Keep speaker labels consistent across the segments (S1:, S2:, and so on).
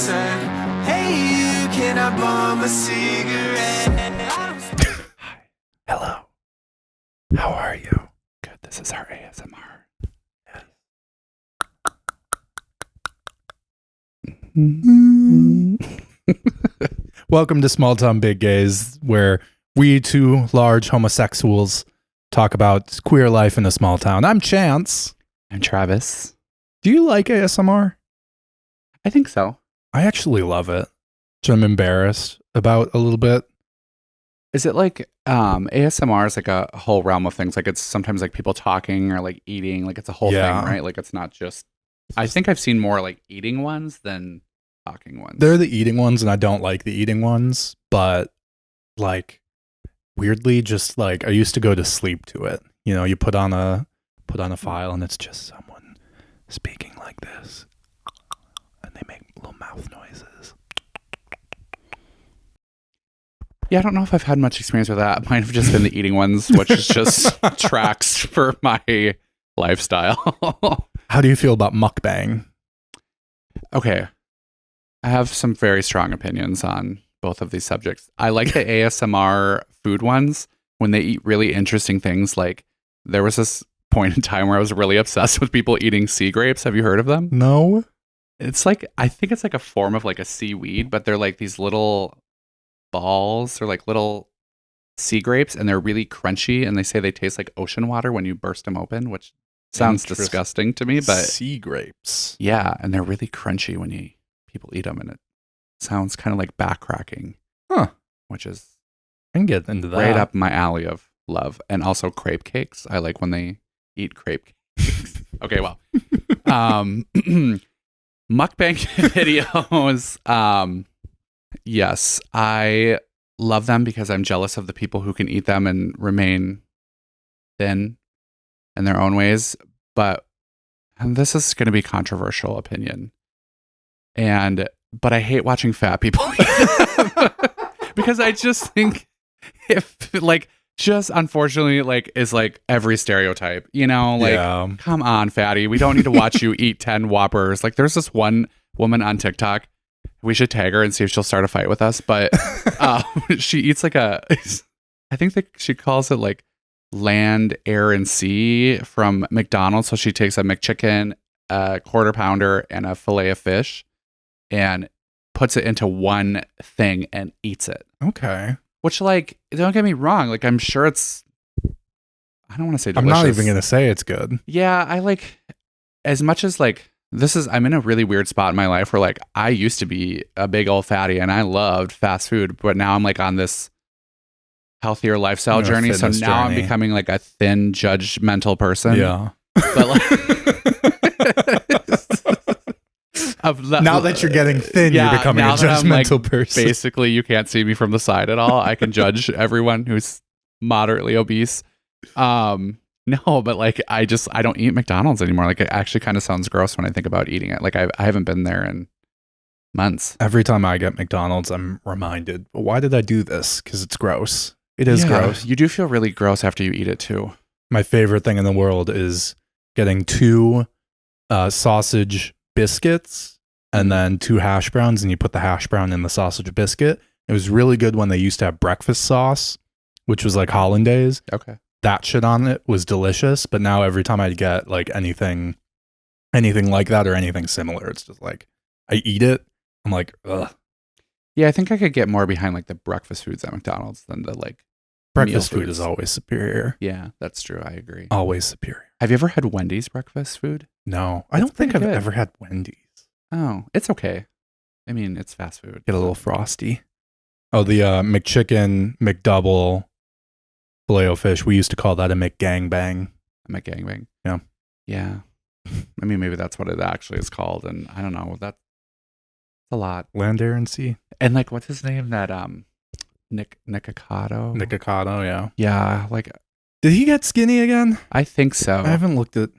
S1: said, hey, you, can I bum a cigarette?
S2: Hi. Hello. How are you? Good. This is our ASMR. Yes. Welcome to Small Town Big Gays, where we two large homosexuals talk about queer life in a small town. I'm Chance.
S3: I'm Travis.
S2: Do you like ASMR?
S3: I think so.
S2: I actually love it, which I'm embarrassed about a little bit.
S3: Is it like ASMR is like a whole realm of things? Like it's sometimes like people talking or like eating. Like it's a whole thing, right? Like it's not just. I think I've seen more like eating ones than talking ones.
S2: They're the eating ones, and I don't like the eating ones, but like weirdly, just like I used to go to sleep to it. You know, you put on a file, and it's just someone speaking like this, and they make little mouth noises.
S3: Yeah, I don't know if I've had much experience with that. Mine have just been the eating ones, which is just tracks for my lifestyle.
S2: How do you feel about mukbang?
S3: Okay. I have some very strong opinions on both of these subjects. I like the ASMR food ones when they eat really interesting things. Like there was this point in time where I was really obsessed with people eating sea grapes. Have you heard of them?
S2: No.
S3: It's like, I think it's like a form of like a seaweed, but they're like these little balls or like little sea grapes, and they're really crunchy, and they say they taste like ocean water when you burst them open, which sounds disgusting to me, but
S2: sea grapes.
S3: yeah, and they're really crunchy when people eat them, and it sounds kind of like back cracking.
S2: Huh.
S3: Which is
S2: I can get into that.
S3: right up my alley of love. And also crepe cakes. I like when they eat crepe cakes. Okay, well. Mukbang videos. Yes, I love them because I'm jealous of the people who can eat them and remain thin in their own ways. But and this is going to be a controversial opinion. But I hate watching fat people eat them. Because I just think if like just unfortunately like is like every stereotype, you know, like come on, fatty, we don't need to watch you eat 10 Whoppers. Like there's this one woman on TikTok. We should tag her and see if she'll start a fight with us. But she eats like I think that she calls it like land, air, and sea from McDonald's. So she takes a McChicken, a quarter pounder, and a fillet of fish, and puts it into one thing and eats it.
S2: Okay.
S3: Which, like, don't get me wrong. Like, I'm sure it's. I don't want to say delicious.
S2: I'm not even gonna say it's good.
S3: Yeah, I like as much as like. I'm in a really weird spot in my life where like I used to be a big old fatty and I loved fast food, but now I'm like on this healthier lifestyle journey. So now I'm becoming like a thin, judgmental person.
S2: Yeah.
S3: But like
S2: now that you're getting thin, you're becoming a judgmental person.
S3: Basically, you can't see me from the side at all. I can judge everyone who's moderately obese. No, but like I don't eat McDonald's anymore. Like it actually kind of sounds gross when I think about eating it. Like I haven't been there in months.
S2: Every time I get McDonald's, I'm reminded, why did I do this? Because it's gross. It is gross.
S3: You do feel really gross after you eat it too.
S2: My favorite thing in the world is getting 2 sausage biscuits and then 2 hash browns, and you put the hash brown in the sausage biscuit. It was really good when they used to have breakfast sauce, which was like hollandaise.
S3: Okay.
S2: That shit on it was delicious, but now every time I get like anything like that or anything similar, it's just like I eat it, I'm like, ugh.
S3: Yeah, I think I could get more behind like the breakfast foods at McDonald's than the like
S2: breakfast food is always superior.
S3: Yeah, that's true. I agree.
S2: Always superior.
S3: Have you ever had Wendy's breakfast food?
S2: No, I don't think I've ever had Wendy's.
S3: Oh, it's okay. I mean, it's fast food.
S2: Get a little frosty. Oh, the McChicken, McDouble, Filet-O-Fish. We used to call that a McGangbang.
S3: A McGangbang.
S2: Yeah.
S3: Yeah. I mean, maybe that's what it actually is called. And I don't know. That's a lot.
S2: Land, air, and sea.
S3: And like, what's his name? That Nikocado?
S2: Nikocado, yeah.
S3: Yeah. Like,
S2: did he get skinny again?
S3: I think so.
S2: I haven't looked at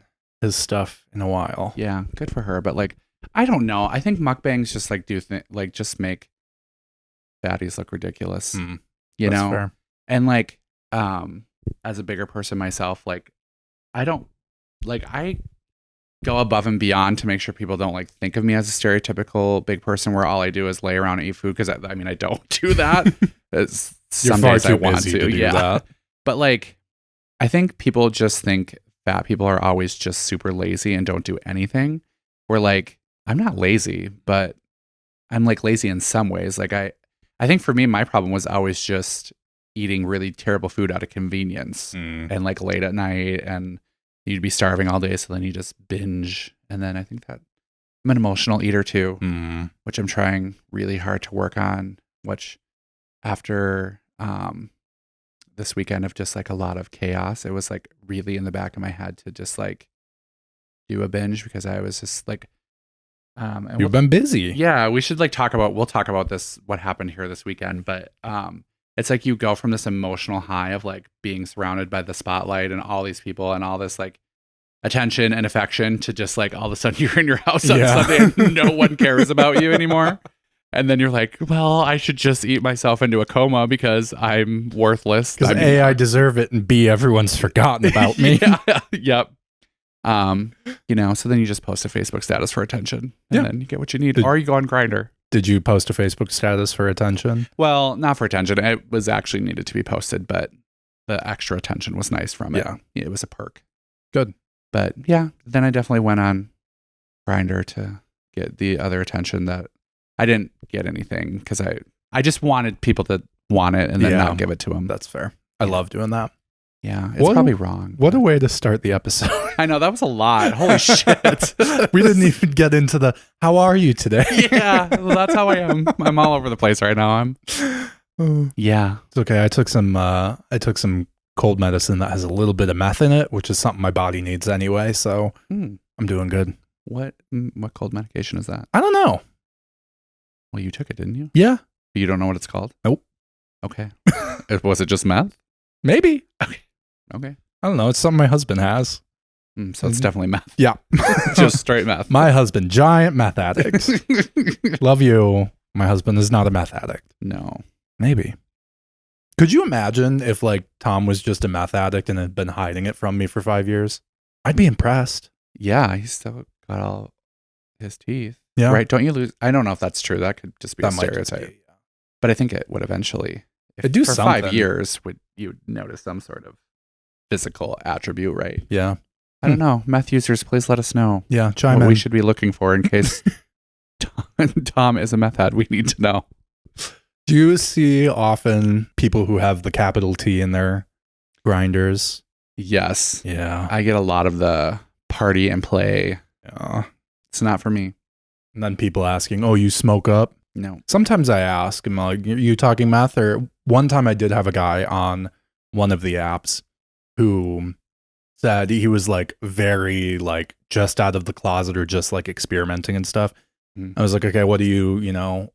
S2: his stuff in a while.
S3: Yeah. Good for her. But like, I don't know. I think mukbangs just like just make fatties look ridiculous. You know?
S2: Fair.
S3: And like, as a bigger person myself, like I don't like go above and beyond to make sure people don't like think of me as a stereotypical big person where all I do is lay around and eat food, because I mean I don't do that. Some
S2: far
S3: days
S2: too
S3: I want
S2: busy
S3: to
S2: to do that.
S3: But like I think people just think fat people are always just super lazy and don't do anything. Where like I'm not lazy, but I'm like lazy in some ways. Like I think for me my problem was always just eating really terrible food out of convenience and like late at night, and you'd be starving all day, so then you just binge. And then I think that I'm an emotional eater too, which I'm trying really hard to work on, which after this weekend of just like a lot of chaos, it was like really in the back of my head to just like do a binge, because I was just like and
S2: You've been busy.
S3: yeah, we'll talk about this, what happened here this weekend, but it's like you go from this emotional high of like being surrounded by the spotlight and all these people and all this like attention and affection to just like all of a sudden you're in your house on Sunday and no one cares about you anymore. And then you're like, well, I should just eat myself into a coma because I'm worthless.
S2: Because A, I deserve it, and B, everyone's forgotten about me.
S3: Yep. So then you just post a Facebook status for attention, and then you get what you need. Or you go on Grindr.
S2: Did you post a Facebook status for attention?
S3: Well, not for attention. It was actually needed to be posted, but the extra attention was nice from it. Yeah. It was a perk.
S2: Good.
S3: But yeah, then I definitely went on Grindr to get the other attention that I didn't get anything, because I just wanted people to want it and then not give it to them.
S2: That's fair. I love doing that.
S3: Yeah, it's probably wrong.
S2: What a way to start the episode.
S3: I know, that was a lot. Holy shit.
S2: We didn't even get into the, how are you today?
S3: Yeah, well, that's how I am. I'm all over the place right now. Yeah.
S2: It's okay. I took some cold medicine that has a little bit of meth in it, which is something my body needs anyway, so I'm doing good.
S3: What cold medication is that?
S2: I don't know.
S3: Well, you took it, didn't you?
S2: Yeah.
S3: You don't know what it's called?
S2: Nope.
S3: Okay. Was it just meth?
S2: Maybe.
S3: Okay.
S2: I don't know. It's something my husband has.
S3: So it's definitely meth.
S2: Yeah.
S3: Just straight meth.
S2: My husband, giant meth addict. Love you. My husband is not a meth addict.
S3: No.
S2: Maybe. Could you imagine if like Tom was just a meth addict and had been hiding it from me for 5 years? I'd be impressed.
S3: Yeah, he's still got all his teeth.
S2: Yeah.
S3: Right? Don't you lose? I don't know if that's true. That could just be a
S2: That might just
S3: stereotype.
S2: be, yeah.
S3: But I think it would eventually. If
S2: It'd do
S3: for
S2: something.
S3: 5 years, you would notice some sort of physical attribute, right?
S2: Yeah.
S3: I don't know. Meth users, please let us know
S2: Yeah. Chime
S3: what
S2: in.
S3: we should be looking for in case Tom is a meth head. We need to know.
S2: Do you see often people who have the capital T in their grinders?
S3: Yes.
S2: Yeah.
S3: I get a lot of the party and play.
S2: Yeah.
S3: It's not for me.
S2: And then people asking, oh, you smoke up?
S3: No.
S2: Sometimes I ask, I'm like, you talking meth? Or one time I did have a guy on one of the apps who said he was like very like just out of the closet or just like experimenting and stuff. I was like, okay, what are you,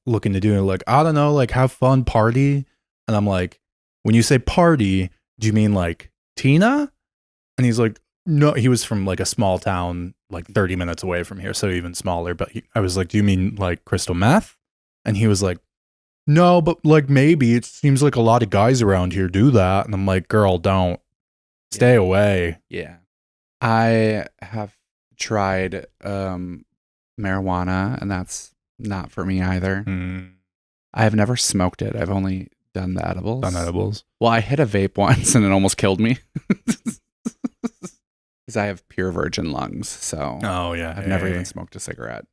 S2: looking to do? And like, I don't know, like have fun, party. And I'm like, when you say party, do you mean like Tina? And he's like, no, he was from like a small town, like 30 minutes away from here. So even smaller. But I was like, do you mean like crystal meth? And he was like, no, but like maybe it seems like a lot of guys around here do that. And I'm like, girl, don't stay away.
S3: Yeah. I have tried marijuana, and that's not for me either. I have never smoked it. I've only done the edibles. Well, I hit a vape once and it almost killed me. Because I have pure virgin lungs. So I've never even smoked a cigarette.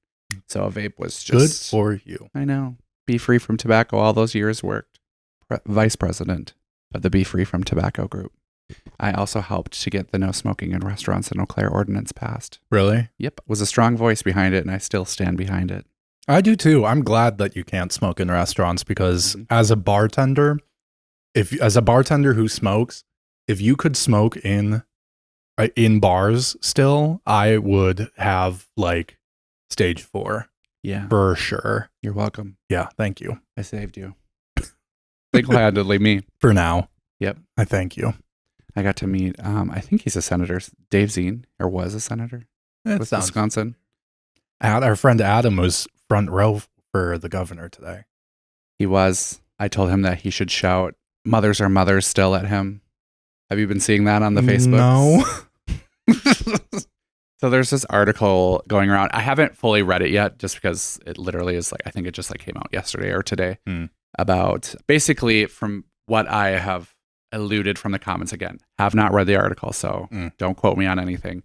S3: So a vape was just
S2: good for you.
S3: I know. Be Free from Tobacco. All those years worked. Vice president of the Be Free from Tobacco group. I also helped to get the no smoking in restaurants in Eau Claire ordinance passed.
S2: Really?
S3: Yep. Was a strong voice behind it, and I still stand behind it.
S2: I do too. I'm glad that you can't smoke in restaurants because as a bartender who smokes, if you could smoke in bars still, I would have like stage 4.
S3: Yeah.
S2: For sure.
S3: You're welcome.
S2: Yeah. Thank you.
S3: I saved you. Single-handedly me.
S2: For now.
S3: Yep.
S2: I thank you.
S3: I got to meet, I think he's a senator, Dave Zine, or was a senator with Wisconsin.
S2: Our friend Adam was front row for the governor today.
S3: He was. I told him that he should shout, "Mothers are mothers" still at him. Have you been seeing that on the Facebook?
S2: No.
S3: So there's this article going around. I haven't fully read it yet just because it literally is like, I think it just like came out yesterday or today about basically from what I have alluded from the comments, again, have not read the article, so don't quote me on anything,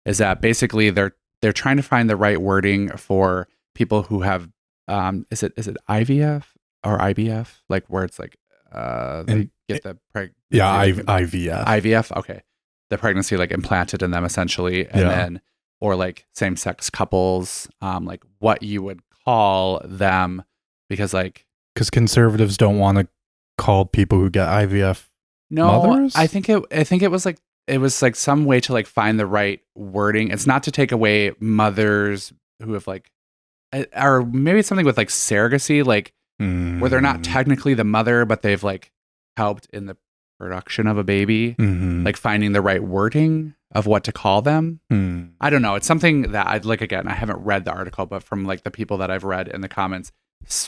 S3: is that basically they're trying to find the right wording for people who have is it IVF or IBF, like where it's like they get the
S2: IVF.
S3: IVF, okay. The pregnancy like implanted in them essentially, and then or like same-sex couples, like what you would call them, because
S2: conservatives don't want to call people who get IVF mothers?
S3: I think it was like some way to like find the right wording. It's not to take away mothers who have like, or maybe it's something with like surrogacy, like where they're not technically the mother, but they've like helped in the production of a baby, like finding the right wording of what to call them. I don't know. It's something that I'd like, again, I haven't read the article, but from like the people that I've read in the comments,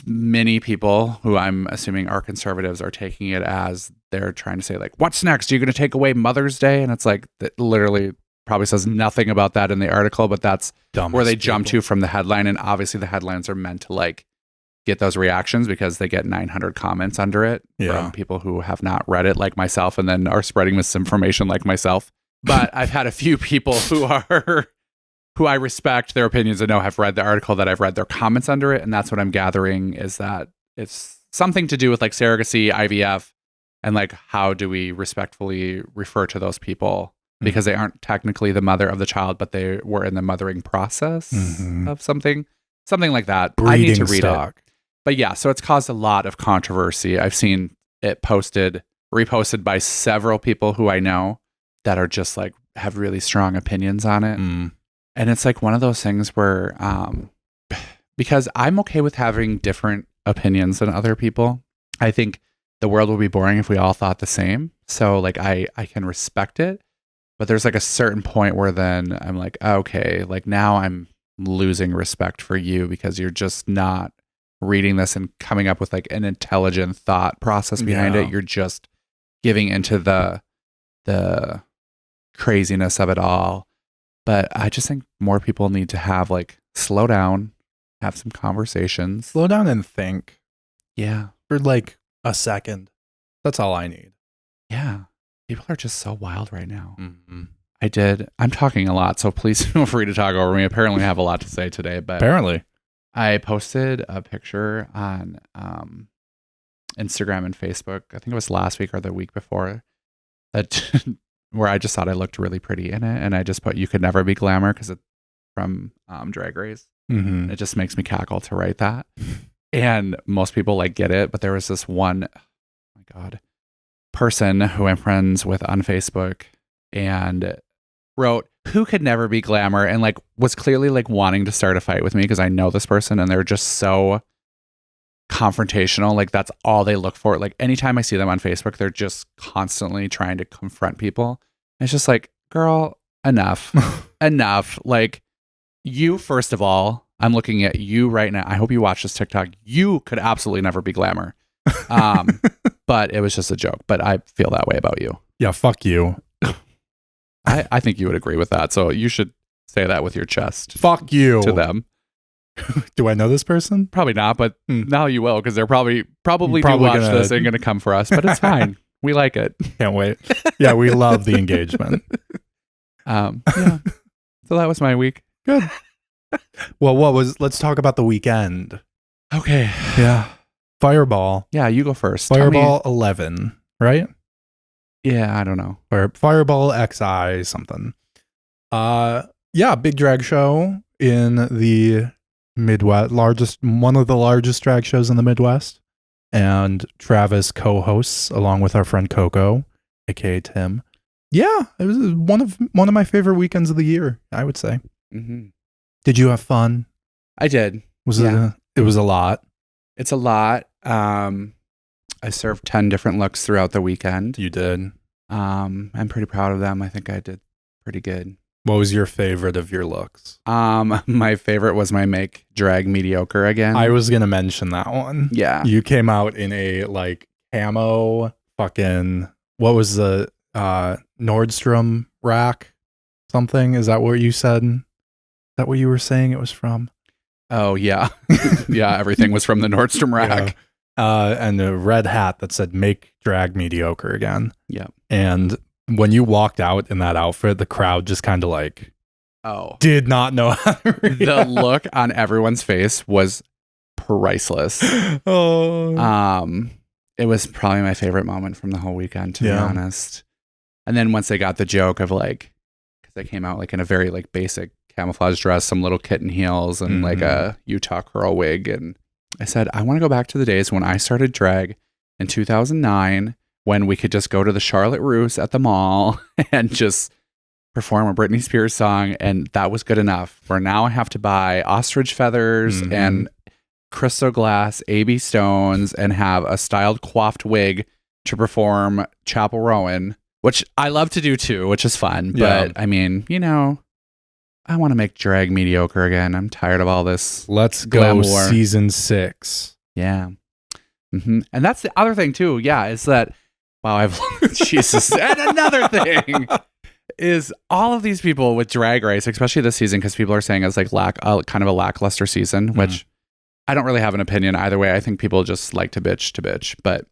S3: many people who I'm assuming are conservatives are taking it as they're trying to say like, what's next? Are you going to take away Mother's Day? And it's like, that literally probably says nothing about that in the article, but that's where they jump to from the headline. And obviously the headlines are meant to like get those reactions because they get 900 comments under it from people who have not read it like myself and then are spreading misinformation like myself. But I've had a few people who I respect their opinions and know have read the article, that I've read their comments under it. And that's what I'm gathering, is that it's something to do with like surrogacy, IVF, and like how do we respectfully refer to those people, because they aren't technically the mother of the child, but they were in the mothering process of something like that.
S2: Breeding
S3: I need to read
S2: stock.
S3: it. But yeah, so it's caused a lot of controversy. I've seen it reposted by several people who I know that are just like have really strong opinions on it. And it's like one of those things where, because I'm okay with having different opinions than other people, I think the world would be boring if we all thought the same. So like I can respect it, but there's like a certain point where then I'm like, okay, like now I'm losing respect for you because you're just not reading this and coming up with like an intelligent thought process behind it. You're just giving into the craziness of it all. But I just think more people need to have like slow down, have some conversations.
S2: Slow down and think.
S3: Yeah.
S2: For like a second. That's all I need.
S3: Yeah. People are just so wild right now. I'm talking a lot, so please feel free to talk over me. Apparently I have a lot to say today, but
S2: apparently
S3: I posted a picture on Instagram and Facebook. I think it was last week or the week before, that where I just thought I looked really pretty in it, and I just put "You could never be glamour" because it's from Drag Race. It just makes me cackle to write that, and most people like get it. But there was this one, oh my God, person who I'm friends with on Facebook, and wrote "Who could never be glamour," and like was clearly like wanting to start a fight with me because I know this person and they're just so confrontational. Like that's all they look for. Like anytime I see them on Facebook, they're just constantly trying to confront people. And it's just like, girl, enough. Enough. Like you, first of all, I'm looking at you right now. I hope you watch this TikTok. You could absolutely never be glamour. But it was just a joke. But I feel that way about you.
S2: Yeah, fuck you.
S3: I think you would agree with that. So you should say that with your chest.
S2: Fuck you.
S3: To them.
S2: Do I know this person?
S3: Probably not, but now you will, because they're probably do watch this and going to come for us. But it's fine. We like it.
S2: Can't wait. Yeah, we love the engagement.
S3: Yeah. So that was my week.
S2: Good. Well, let's talk about the weekend.
S3: Okay.
S2: Yeah. Fireball.
S3: Yeah, you go first.
S2: Fireball 11, right?
S3: Yeah, I don't know.
S2: Or Fireball XI something. Yeah, big drag show in the Midwest, one of the largest drag shows in the Midwest. And Travis co-hosts along with our friend Coco, aka Tim. Yeah, it was one of my favorite weekends of the year, I would say. Did you have fun?
S3: I did.
S2: It was a lot.
S3: It's a lot. I served 10 different looks throughout the weekend.
S2: You did.
S3: I'm pretty proud of them. I think I did pretty good.
S2: What was your favorite of your looks?
S3: My favorite was my make drag mediocre again.
S2: I was gonna mention that one.
S3: Yeah.
S2: You came out in a like camo fucking, what was the Nordstrom rack? something. Is that what you said? Is that what you were saying it was from?
S3: Oh, yeah. Yeah, everything was from the Nordstrom rack.
S2: And a red hat that said "Make drag mediocre again."
S3: Yeah.
S2: And when you walked out in that outfit, the crowd just kind of like, did not know how to react.
S3: The look on everyone's face was priceless. It was probably my favorite moment from the whole weekend, to be honest. And then once they got the joke of like, because they came out like in a very like basic camouflage dress, some little kitten heels, and like a Utah curl wig, and I said, I want to go back to the days when I started drag in 2009, when we could just go to the Charlotte Russe at the mall and just perform a Britney Spears song, and that was good enough. Where now I have to buy ostrich feathers and crystal glass AB stones and have a styled coiffed wig to perform Chapel Rowan, which I love to do too, which is fun. But I mean, you know, I want to make drag mediocre again. I'm tired of all this.
S2: Let's go season 6.
S3: Yeah. And that's the other thing too. Yeah. Is that, wow, Jesus. And another thing is all of these people with Drag Race, especially this season, because people are saying it's like kind of a lackluster season, which I don't really have an opinion either way. I think people just like to bitch, but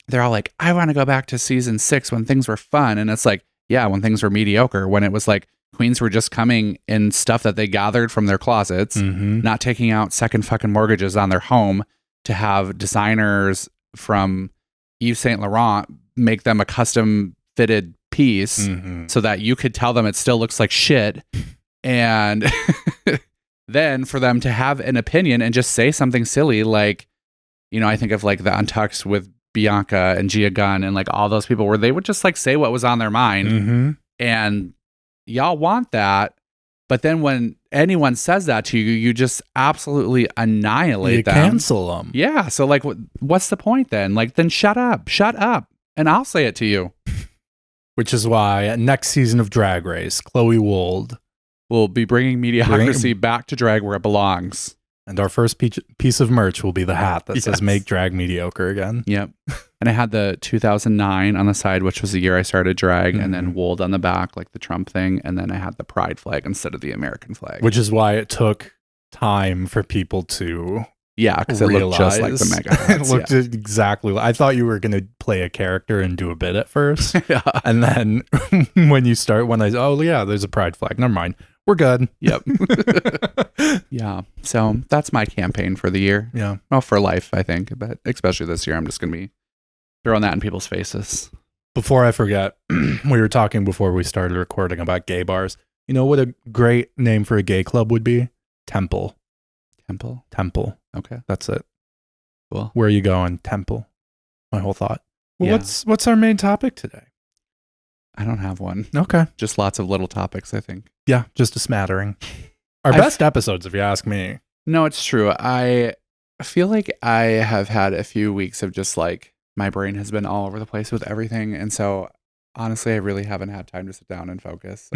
S3: they're all like, I want to go back to season 6 when things were fun. And it's like, yeah, when things were mediocre, when it was like, queens were just coming in stuff that they gathered from their closets, not taking out second fucking mortgages on their home to have designers from Yves Saint Laurent make them a custom fitted piece so that you could tell them it still looks like shit. And then for them to have an opinion and just say something silly like, you know, I think of like the Untucked with Bianca and Gia Gunn and like all those people where they would just like say what was on their mind. And y'all want that, but then when anyone says that to you, you just absolutely annihilate them.
S2: Cancel them.
S3: Yeah. So like, what's the point then? Like, then shut up, and I'll say it to you.
S2: Which is why next season of Drag Race, Chloe Wold
S3: will be bringing mediocrity back to drag where it belongs.
S2: And our first piece of merch will be the hat that says "Make drag mediocre again."
S3: Yep. And I had the 2009 on the side, which was the year I started drag, and then Wold on the back, like the Trump thing. And then I had the pride flag instead of the American flag.
S2: Which is why it took time for people to
S3: because it looked just like the mega hats.
S2: It looked exactly like, I thought you were going to play a character and do a bit at first. And then when there's a pride flag. Never mind. We're good.
S3: Yep. Yeah. So that's my campaign for the year.
S2: Yeah.
S3: Well, for life, I think. But especially this year, I'm just going to be throwing that in people's faces.
S2: Before I forget, we were talking before we started recording about gay bars. You know what a great name for a gay club would be? Temple. Temple.
S3: Okay.
S2: That's it.
S3: Cool.
S2: Where are you going? Temple. My whole thought. Well, what's our main topic today?
S3: I don't have one.
S2: Okay.
S3: Just lots of little topics, I think.
S2: Yeah, just a smattering. Our best episodes, if you ask me.
S3: No, it's true. I feel like I have had a few weeks of just like, my brain has been all over the place with everything. And so, honestly, I really haven't had time to sit down and focus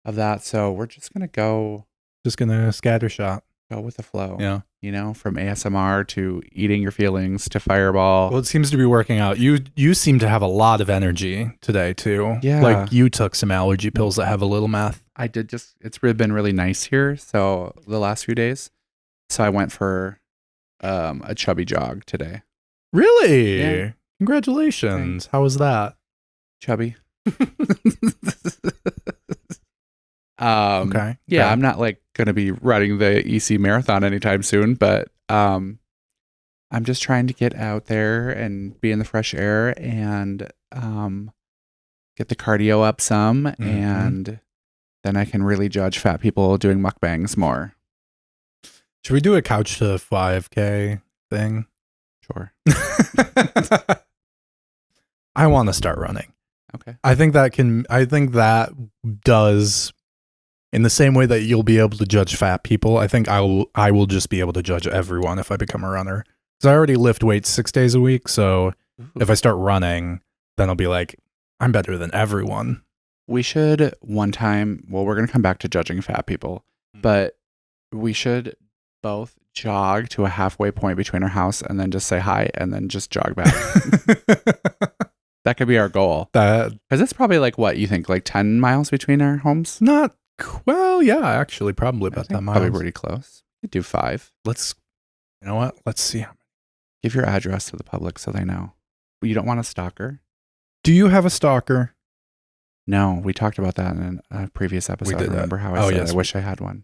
S3: of that. So, we're just going to go.
S2: Just going to scattershot.
S3: Go with the flow.
S2: Yeah.
S3: You know, from ASMR to eating your feelings to Fireball.
S2: Well, it seems to be working out. You seem to have a lot of energy today, too.
S3: Yeah.
S2: Like you took some allergy pills that have a little meth.
S3: I did it's been really nice here. So, the last few days. So, I went for a chubby jog today.
S2: Really?
S3: Yeah.
S2: Congratulations.
S3: Thanks.
S2: How was that?
S3: Chubby.
S2: Okay.
S3: Yeah, I'm not like going to be running the EC marathon anytime soon, but I'm just trying to get out there and be in the fresh air and get the cardio up some, and then I can really judge fat people doing mukbangs more.
S2: Should we do a couch to 5K thing?
S3: Sure.
S2: I want to start running.
S3: Okay.
S2: I think that does, in the same way that you'll be able to judge fat people, I think I will just be able to judge everyone if I become a runner. Because I already lift weights 6 days a week, so if I start running, then I'll be like, I'm better than everyone.
S3: We should one time, well, we're going to come back to judging fat people, but we should both jog to a halfway point between our house and then just say hi and then just jog back. That could be our goal.
S2: That
S3: Because it's probably like what you think, like 10 miles between our homes?
S2: not well, yeah, actually, probably
S3: I
S2: about
S3: think
S2: that miles.
S3: probably pretty close. You do 5.
S2: Let's, you know what? Let's see.
S3: Give your address to the public so they know. You don't want a stalker?
S2: Do you have a stalker?
S3: No, we talked about that in a previous episode.
S2: did that.
S3: Remember how I said
S2: yes,
S3: I wish I had one?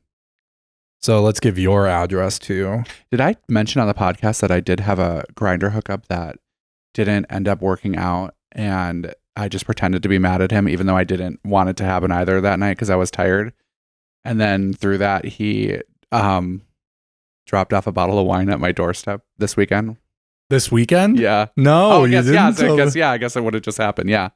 S2: So let's give your address too.
S3: Did I mention on the podcast that I did have a grinder hookup that didn't end up working out, and I just pretended to be mad at him even though I didn't want it to happen either that night because I was tired. And then through that, he dropped off a bottle of wine at my doorstep this weekend.
S2: This weekend?
S3: Yeah.
S2: No, you didn't.
S3: I guess it would have just happened. Yeah.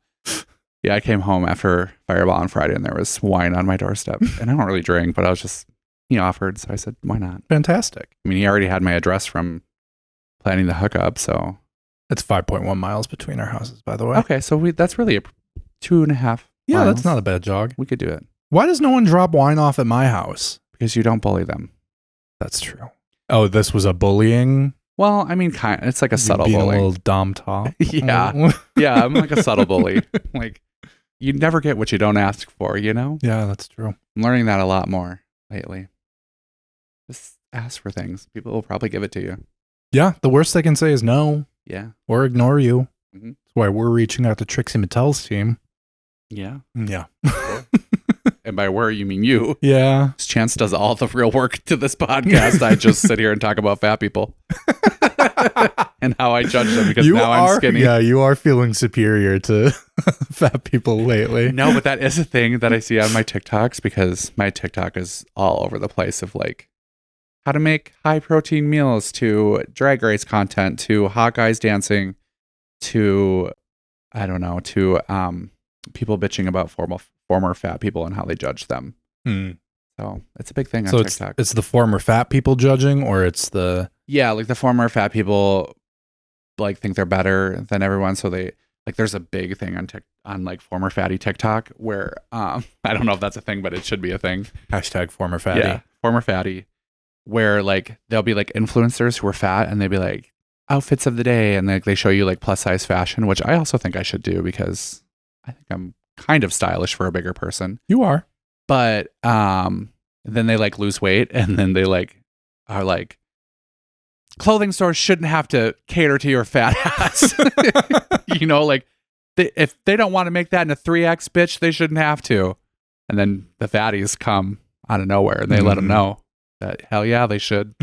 S3: Yeah, I came home after Fireball on Friday and there was wine on my doorstep. And I don't really drink, but I was just, he offered. So I said, why not?
S2: Fantastic.
S3: I mean, he already had my address from planning the hookup. So,
S2: It's 5.1 miles between our houses, by the way.
S3: okay. So that's really a 2.5
S2: Yeah,
S3: miles.
S2: that's not a bad jog.
S3: We could do it
S2: Why does no one drop wine off at my house?
S3: because you don't bully them.
S2: That's true. Oh, this was a bullying?
S3: Well, I mean, it's like a subtle
S2: being
S3: bully.
S2: a little dom top.
S3: Yeah. Yeah, I'm like a subtle bully. Like, you never get what you don't ask for, you know?
S2: Yeah, that's true.
S3: I'm learning that a lot more lately. Just ask for things. People will probably give it to you.
S2: Yeah, the worst they can say is no
S3: Yeah.
S2: or ignore you.
S3: Mhm.
S2: That's why we're reaching out to Trixie Mattel's team.
S3: Yeah.
S2: Yeah.
S3: And by where you mean you.
S2: Yeah.
S3: Chance does all the real work to this podcast. I just sit here and talk about fat people and how I judge them because now I'm skinny.
S2: Yeah, you are feeling superior to fat people lately.
S3: No, but that is a thing that I see on my TikToks because my TikTok is all over the place of like how to make high protein meals to drag race content to hot guys dancing to, I don't know, to people bitching about former fat people and how they judge them.
S2: Hmm.
S3: So it's a big thing on
S2: So
S3: TikTok.
S2: it's the former fat people judging, or it's the
S3: Yeah, like the former fat people like think they're better than everyone, so they like there's a big thing on like former fatty TikTok where I don't know if that's a thing, but it should be a thing.
S2: hashtag former fatty.
S3: Yeah, former fatty, where like there'll be like influencers who are fat and they'd be like outfits of the day, and like they show you like plus size fashion, which I also think I should do because I think I'm kind of stylish for a bigger person.
S2: You are.
S3: But then they like lose weight and then they like are like clothing stores shouldn't have to cater to your fat ass. You know, like if they don't want to make that in a 3X, bitch, they shouldn't have to. And then the fatties come out of nowhere and they let them know that hell yeah, they should.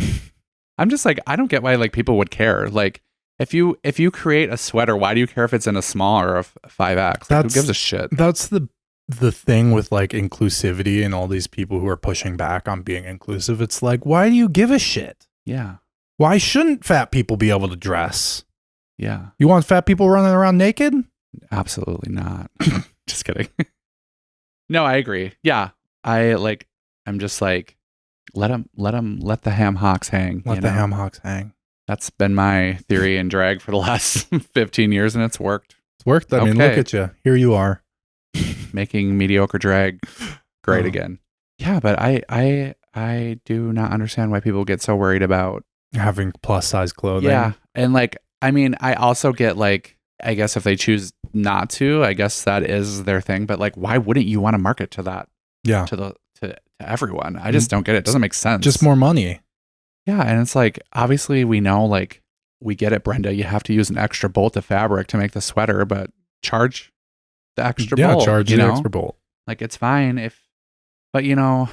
S3: I'm just like, I don't get why like people would care. Like if you create a sweater, why do you care if it's in a small or a 5X? Like, who gives a shit?
S2: That's the thing with like inclusivity and all these people who are pushing back on being inclusive. It's like, why do you give a shit?
S3: Yeah.
S2: Why shouldn't fat people be able to dress?
S3: Yeah.
S2: You want fat people running around naked?
S3: Absolutely not. Just kidding. No, I agree. Yeah. I'm just like, let the ham hocks hang.
S2: Let the ham hocks hang.
S3: That's been my theory in drag for the last 15 years and it's worked.
S2: It's worked. I mean, look at you. Here you are.
S3: Making mediocre drag great again. Yeah, but I do not understand why people get so worried about
S2: having plus size clothing.
S3: Yeah. And like, I mean, I also get like, I guess if they choose not to, I guess that is their thing. But like, why wouldn't you want to market to that?
S2: Yeah.
S3: To everyone. I just don't get it. It doesn't make sense.
S2: Just more money.
S3: Yeah. And it's like, obviously we know, like, we get it, Brenda. You have to use an extra bolt of fabric to make the sweater, but charge the extra bolt.
S2: Yeah, charge the extra bolt.
S3: Like, it's fine but you know,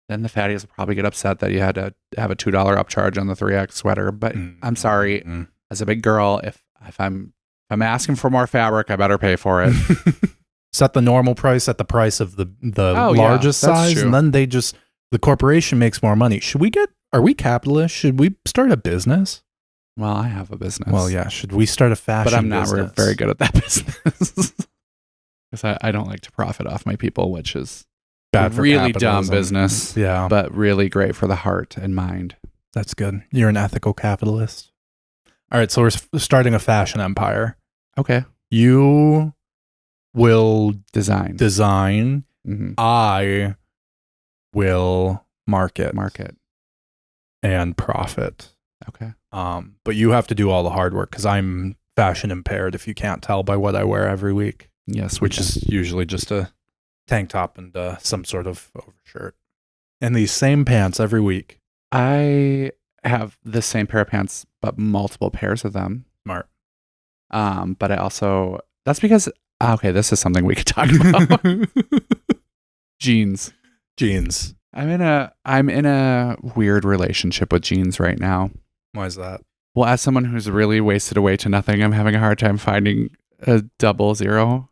S3: then the fatties will probably get upset that you had to have a $2 upcharge on the 3X sweater. But I'm sorry, as a big girl, if I'm asking for more fabric, I better pay for it.
S2: Set the normal price at the price of the largest size,
S3: true.
S2: and then the corporation makes more money. Are we capitalists? Should we start a business?
S3: Well, I have a business.
S2: Well, yeah. Should we start a fashion
S3: but I'm not
S2: business?
S3: very good at that business. Because I don't like to profit off my people, which is
S2: bad for
S3: really dumb
S2: capitalism.
S3: business.
S2: Yeah.
S3: But really great for the heart and mind.
S2: That's good. You're an ethical capitalist. All right, so we're starting a fashion empire.
S3: Okay.
S2: You will
S3: Design. Mm-hmm.
S2: I will market and profit.
S3: Okay.
S2: But you have to do all the hard work because I'm fashion impaired if you can't tell by what I wear every week,
S3: Yes,
S2: which is usually just a tank top and some sort of overshirt. And these same pants every week.
S3: I have the same pair of pants, but multiple pairs of them.
S2: Smart.
S3: But I also, that's because, okay, this is something we could talk about. Jeans. I'm in a weird relationship with jeans right now.
S2: Why is that?
S3: Well, as someone who's really wasted away to nothing, I'm having a hard time finding a 00.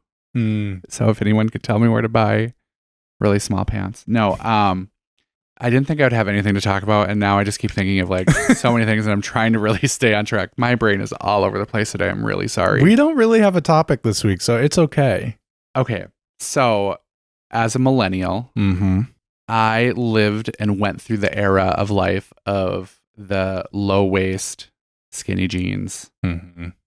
S3: So if anyone could tell me where to buy really small pants. No, I didn't think I would have anything to talk about, and now I just keep thinking of like so many things, and I'm trying to really stay on track. My brain is all over the place today. I'm really sorry.
S2: We don't really have a topic this week, so it's okay.
S3: Okay, so as a millennial, I lived and went through the era of life of the low waist, skinny jeans.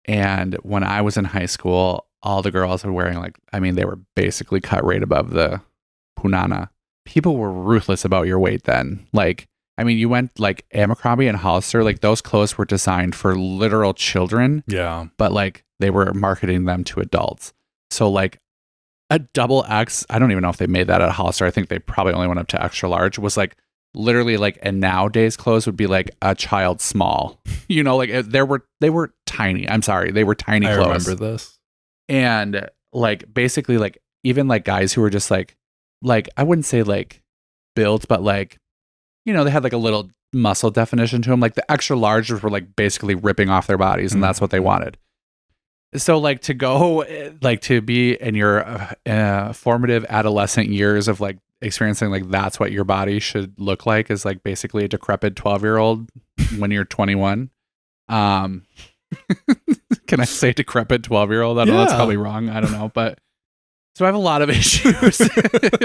S3: And when I was in high school, all the girls were wearing they were basically cut right above the punana. People were ruthless about your weight then. You went like Abercrombie and Hollister, like those clothes were designed for literal children.
S2: Yeah.
S3: But like they were marketing them to adults. So like a XXL, I don't even know if they made that at Hollister. I think they probably only went up to extra large, was like literally like, and nowadays clothes would be like a child small, they were tiny. I'm sorry. They were tiny clothes.
S2: I remember this.
S3: And like, basically like, even like guys who were just like, I wouldn't say like built, but like, they had like a little muscle definition to them. Like the extra larges were like basically ripping off their bodies, and that's what they wanted. So like to go, like to be in your formative adolescent years of like experiencing like that's what your body should look like, is like basically a decrepit 12-year-old when you're 21. Can I say decrepit 12-year-old? I don't know. That's probably wrong. I don't know. But so I have a lot of issues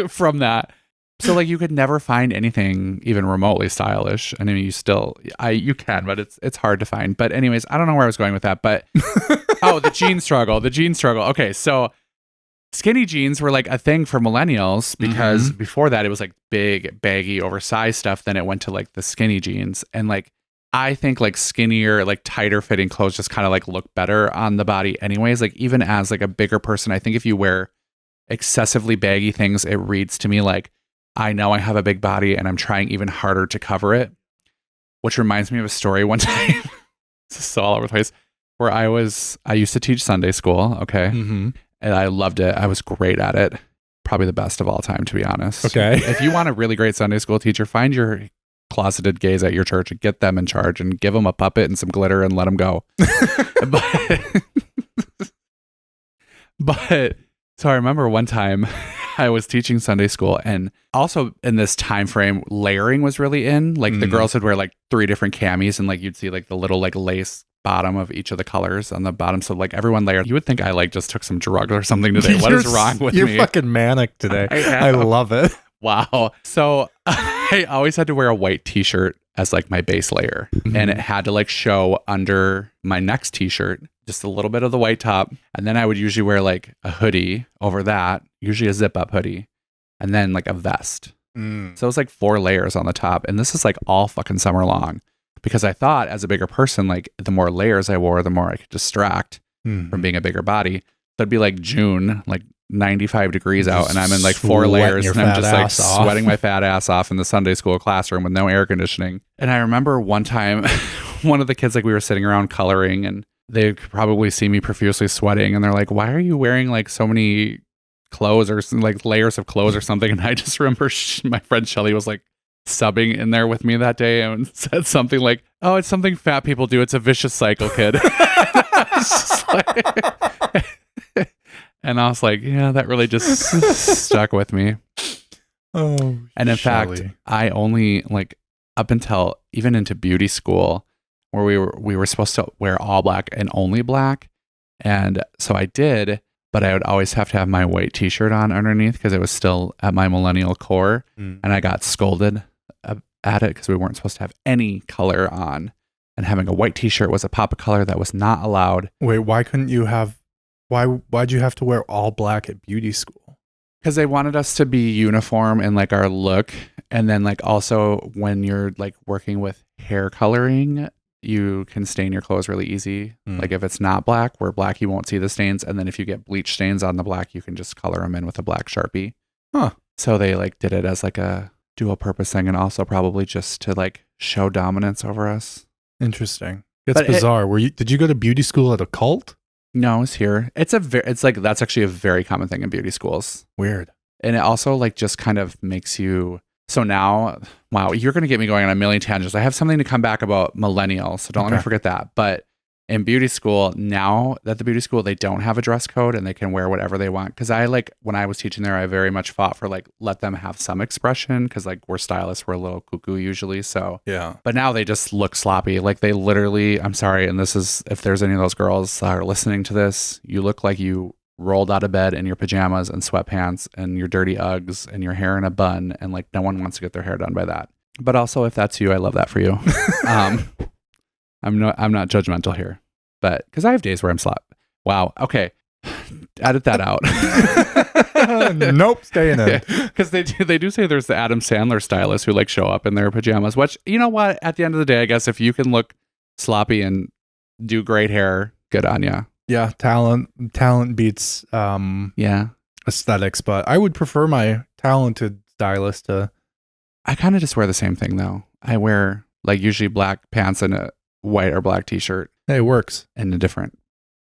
S3: from that. So like you could never find anything even remotely stylish. I mean, you can, but it's hard to find. But anyways, I don't know where I was going with that. But the jean struggle. Okay, so skinny jeans were like a thing for millennials because before that it was like big, baggy, oversized stuff. Then it went to like the skinny jeans, and like I think like skinnier, like tighter fitting clothes just kind of like look better on the body anyways. Like even as like a bigger person, I think if you wear excessively baggy things, it reads to me like I know I have a big body and I'm trying even harder to cover it. Which reminds me of a story one time. This is so all over the place. Where I used to teach Sunday school, okay? And I loved it. I was great at it. Probably the best of all time, to be honest.
S2: Okay.
S3: If you want a really great Sunday school teacher, find your closeted gays at your church and get them in charge and give them a puppet and some glitter and let them go. But so I remember one time I was teaching Sunday school, and also in this time frame, layering was really in. Like the girls would wear like 3 different camis, and like you'd see like the little like lace bottom of each of the colors on the bottom. So like everyone layered. You would think I like just took some drug or something today. What is wrong with me?
S2: You're fucking manic today. I love it.
S3: Wow. So I always had to wear a white t-shirt as like my base layer, and it had to like show under my next t-shirt, just a little bit of the white top. And then I would usually wear like a hoodie over that, usually a zip up hoodie, and then like a vest. So it was like 4 layers on the top. And this is like all fucking summer long, because I thought as a bigger person, like the more layers I wore, the more I could distract from being a bigger body. So it'd be like June, like 95 degrees out, and I'm in like 4 layers, and I'm just like sweating my fat ass off in the Sunday school classroom with no air conditioning. And I remember one time, one of the kids, like we were sitting around coloring, and they could probably see me profusely sweating, and they're like, "Why are you wearing like so many clothes or like layers of clothes or something?" And I just remember my friend Shelly was like subbing in there with me that day and said something like, "Oh, it's something fat people do. It's a vicious cycle, kid." And I was like, yeah, that really just stuck with me. Oh, and in fact, I only like up until even into beauty school, where we were supposed to wear all black and only black. And so I did, but I would always have to have my white t-shirt on underneath because it was still at my millennial core. And I got scolded at it because we weren't supposed to have any color on. And having a white t-shirt was a pop of color that was not allowed.
S2: Wait, why couldn't you have... Why'd you have to wear all black at beauty school?
S3: Because they wanted us to be uniform in like our look. And then like also when you're like working with hair coloring, you can stain your clothes really easy.
S2: Mm.
S3: Like if it's not black, where black you won't see the stains, and then if you get bleach stains on the black, you can just color them in with a black Sharpie.
S2: Huh.
S3: So they like did it as like a dual purpose thing, and also probably just to like show dominance over us.
S2: Interesting. It's
S3: But
S2: bizarre. Did you go to beauty school at a cult?
S3: No, it's here. It's like that's actually a very common thing in beauty schools.
S2: Weird.
S3: And it also like just kind of makes you. So now, wow, you're going to get me going on a million tangents. I have something to come back about Millennial, so don't let me forget that. But in beauty school, now that the beauty school, they don't have a dress code and they can wear whatever they want. Because I like, when I was teaching there, I very much fought for like, let them have some expression. Because like we're stylists, we're a little cuckoo usually. So
S2: Yeah.
S3: But now they just look sloppy. Like they literally, I'm sorry. And this is, if there's any of those girls that are listening to this, you look like you rolled out of bed in your pajamas and sweatpants and your dirty Uggs and your hair in a bun. And like no one wants to get their hair done by that. But also if that's you, I love that for you. I'm not judgmental here, but because I have days where I'm slap. Wow. Okay. Edit that out.
S2: Nope. Staying in.
S3: Because they do say there's the Adam Sandler stylists who like show up in their pajamas, which, you know what? At the end of the day, I guess if you can look sloppy and do great hair, good on ya.
S2: Yeah. Talent beats aesthetics, but I would prefer my talented stylist to.
S3: I kind of just wear the same thing though. I wear like usually black pants and a white or black t-shirt.
S2: Hey, it works.
S3: And a different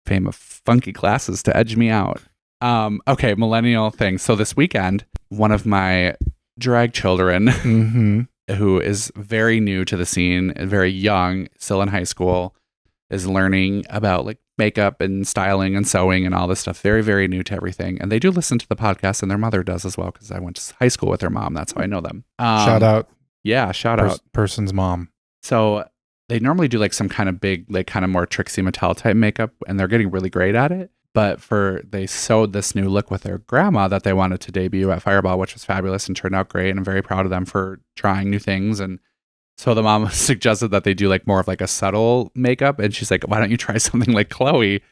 S3: fame of funky glasses to edge me out. Okay, millennial thing. So this weekend, one of my drag children, who is very new to the scene, very young, still in high school, is learning about like makeup and styling and sewing and all this stuff. Very, very new to everything. And they do listen to the podcast, and their mother does as well, because I went to high school with their mom. That's how I know them.
S2: Shout out.
S3: Yeah, shout out.
S2: Person's mom.
S3: So they normally do like some kind of big, like kind of more Trixie Mattel type makeup, and they're getting really great at it. But they sewed this new look with their grandma that they wanted to debut at Fireball, which was fabulous and turned out great. And I'm very proud of them for trying new things. And so the mom suggested that they do like more of like a subtle makeup. And she's like, why don't you try something like Chloe?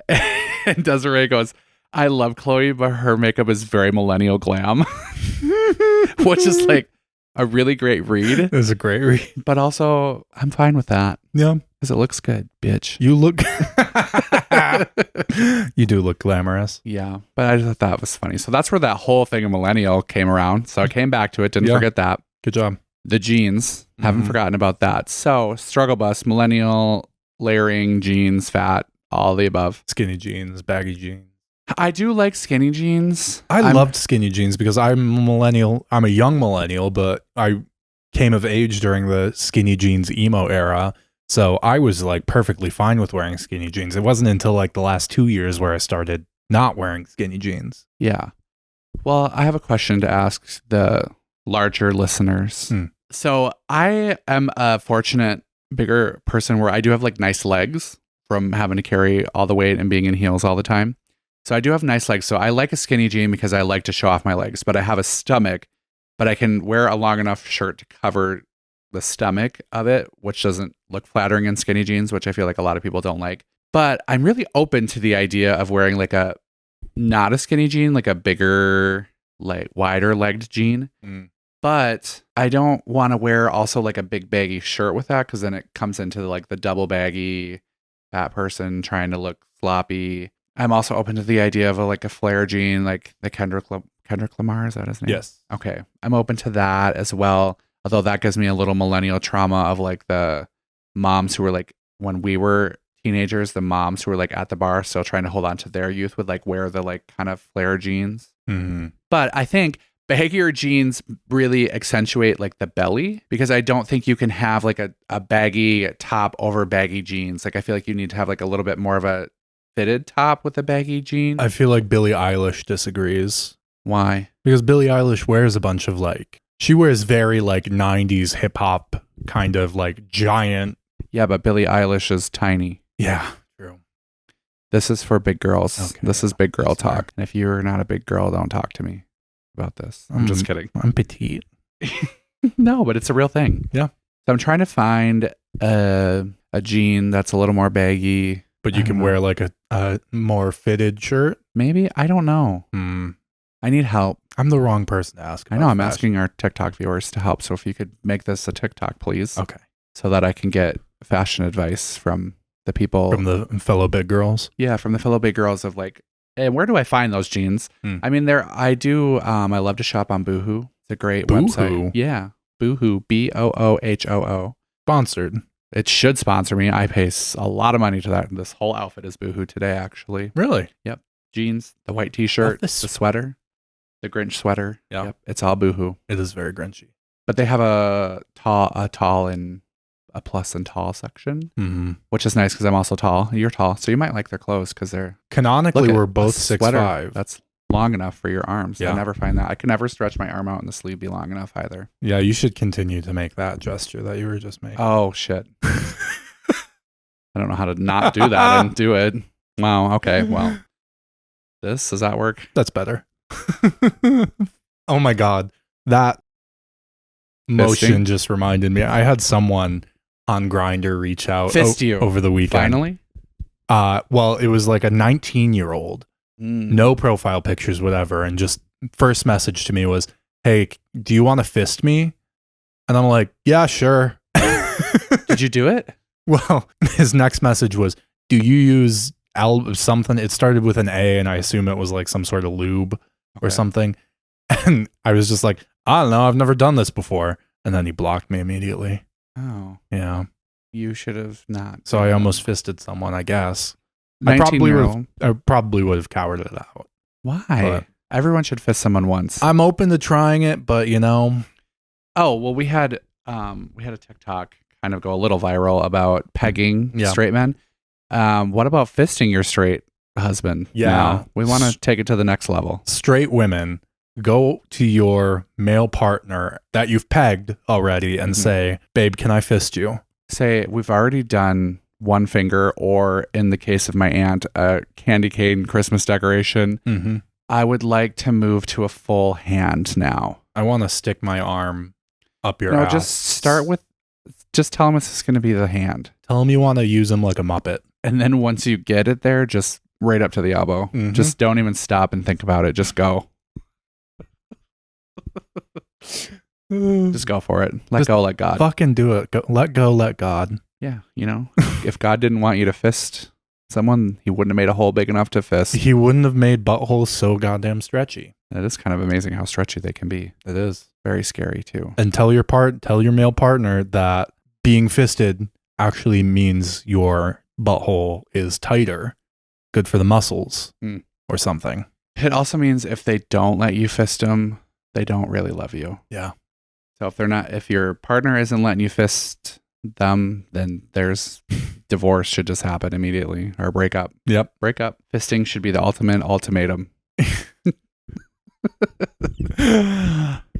S3: And Desiree goes, I love Chloe, but her makeup is very millennial glam, which is like a really great read.
S2: It was a great read.
S3: But also, I'm fine with that.
S2: Yeah.
S3: Because it looks good, bitch.
S2: You look. You do look glamorous.
S3: Yeah. But I just thought that was funny. So that's where that whole thing of Millennial came around. So I came back to it. Didn't forget that.
S2: Good job.
S3: The jeans. Haven't forgotten about that. So struggle bus, millennial, layering, jeans, fat, all the above.
S2: Skinny jeans, baggy jeans.
S3: I do like skinny jeans.
S2: I loved skinny jeans because I'm a millennial. I'm a young millennial, but I came of age during the skinny jeans emo era. So I was like perfectly fine with wearing skinny jeans. It wasn't until like the last 2 years where I started not wearing skinny jeans.
S3: Yeah. Well, I have a question to ask the larger listeners. So I am a fortunate bigger person where I do have like nice legs from having to carry all the weight and being in heels all the time. So I do have nice legs. So I like a skinny jean because I like to show off my legs, but I have a stomach, but I can wear a long enough shirt to cover the stomach of it, which doesn't look flattering in skinny jeans, which I feel like a lot of people don't like. But I'm really open to the idea of wearing like not a skinny jean, like a bigger, like wider legged jean. But I don't want to wear also like a big baggy shirt with that, because then it comes into like the double baggy fat person trying to look sloppy. I'm also open to the idea of like a flare jean, like the Kendrick Lamar, is that his name?
S2: Yes.
S3: Okay. I'm open to that as well. Although that gives me a little millennial trauma of like the moms who were like, when we were teenagers, the moms who were like at the bar still trying to hold on to their youth would like wear the like kind of flare jeans. But I think baggier jeans really accentuate like the belly, because I don't think you can have like a baggy top over baggy jeans. Like I feel like you need to have like a little bit more of a fitted top with a baggy jean.
S2: I feel like Billie Eilish disagrees.
S3: Why?
S2: Because Billie Eilish wears a bunch of like, she wears very like 90s hip hop kind of like giant.
S3: Yeah, but Billie Eilish is tiny.
S2: Yeah, true.
S3: This is for big girls.
S2: Okay,
S3: this is big girl
S2: that's fair.
S3: talk. And if you're not a big girl, don't talk to me about this. I'm just kidding.
S2: I'm petite.
S3: No, but it's a real thing.
S2: Yeah.
S3: So I'm trying to find a jean that's a little more baggy.
S2: But you can wear like a more fitted shirt.
S3: Maybe. I don't know. I need help.
S2: I'm the wrong person to ask.
S3: I know. I'm asking our TikTok viewers to help. So if you could make this a TikTok, please.
S2: Okay.
S3: So that I can get fashion advice from the people
S2: From the fellow big girls.
S3: Yeah, from the fellow big girls of like, hey, where do I find those jeans? I mean, I love to shop on Boohoo. It's a great website. Yeah, Boohoo, Boohoo.
S2: Sponsored.
S3: It should sponsor me. I pay a lot of money to that. This whole outfit is Boohoo today, actually.
S2: Really?
S3: Yep. Jeans, the white t-shirt, the sweater, the Grinch sweater.
S2: Yeah.
S3: Yep. It's all Boohoo.
S2: It is very grinchy.
S3: But they have a tall and a plus and tall section, which is nice because I'm also tall. You're tall, so you might like their clothes because they're
S2: canonically we're both 6'5".
S3: That's long enough for your arms. Yeah. I never find that. I can never stretch my arm out and the sleeve be long enough either.
S2: Yeah, you should continue to make that gesture that you were just making.
S3: Oh shit! I don't know how to not do that and do it. Wow. Okay. Well, does that work?
S2: That's better. Oh my god, that motion just reminded me. I had someone on Grindr reach out over the weekend.
S3: Finally?
S2: Well, it was like a 19-year-old, no profile pictures, whatever, and just first message to me was, "Hey, do you want to fist me?" And I'm like, "Yeah, sure."
S3: Did you do it?
S2: Well, his next message was, "Do you use something?" It started with an A, and I assume it was like some sort of lube or something. And I was just like, I don't know, I've never done this before. And then he blocked me immediately.
S3: Oh.
S2: Yeah.
S3: You should have not.
S2: So I almost fisted someone, I guess. I
S3: 19-year-old.
S2: probably would have cowered it out.
S3: Why?
S2: But
S3: everyone should fist someone once.
S2: I'm open to trying it, but you know.
S3: Oh, well, we had a TikTok kind of go a little viral about pegging straight men. What about fisting your straight husband?
S2: Yeah.
S3: Now? We want to take it to the next level.
S2: Straight women, go to your male partner that you've pegged already and say, "Babe, can I fist you?"
S3: Say, we've already done one finger, or in the case of my aunt, a candy cane Christmas decoration. I would like to move to a full hand now.
S2: I want to stick my arm up your ass.
S3: Just tell him it's going to be the hand.
S2: Tell him you want to use him like a Muppet.
S3: And then once you get it there, just right up to the elbow. Just don't even stop and think about it. Just go. Just go for it. Let go, let God.
S2: Fucking do it. Let go, let God.
S3: Yeah, you know, if God didn't want you to fist someone, he wouldn't have made a hole big enough to fist.
S2: He wouldn't have made buttholes so goddamn stretchy.
S3: It is kind of amazing how stretchy they can be.
S2: It is.
S3: Very scary too.
S2: And tell your male partner that being fisted actually means your butthole is tighter, good for the muscles or something.
S3: It also means if they don't let you fist them, they don't really love you.
S2: Yeah.
S3: So if your partner isn't letting you fist them, then there's divorce should just happen immediately, or break up.
S2: Yep.
S3: Break up. Fisting should be the ultimate ultimatum.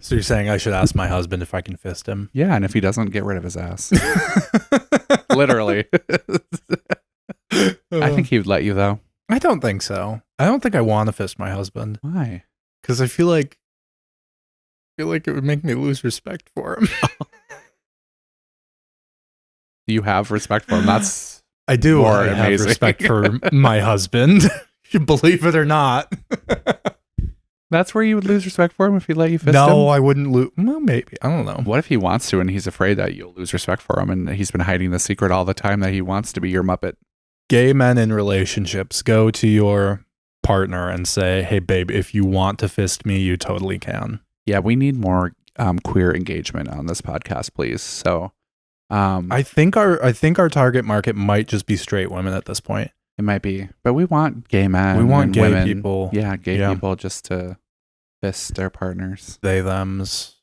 S2: So you're saying I should ask my husband if I can fist him?
S3: Yeah, and if he doesn't, get rid of his ass. Literally. I think he would let you, though.
S2: I don't think so. I don't think I want to fist my husband.
S3: Why?
S2: Because I feel like it would make me lose respect for him.
S3: You have respect for him. That's
S2: I do.
S3: More
S2: I
S3: amazing.
S2: have respect for my husband. You believe it or not.
S3: That's where you would lose respect for him if he let you fist him?
S2: No, I wouldn't lose. Well, maybe. I don't know.
S3: What if he wants to and he's afraid that you'll lose respect for him and he's been hiding the secret all the time that he wants to be your Muppet?
S2: Gay men in relationships, go to your partner and say, "Hey, babe, if you want to fist me, you totally can."
S3: Yeah, we need more queer engagement on this podcast, please. So,
S2: I think our target market might just be straight women at this point.
S3: It might be, but we want gay men.
S2: We want
S3: and
S2: gay
S3: women.
S2: people.
S3: Yeah, gay people just to fist their partners.
S2: They thems.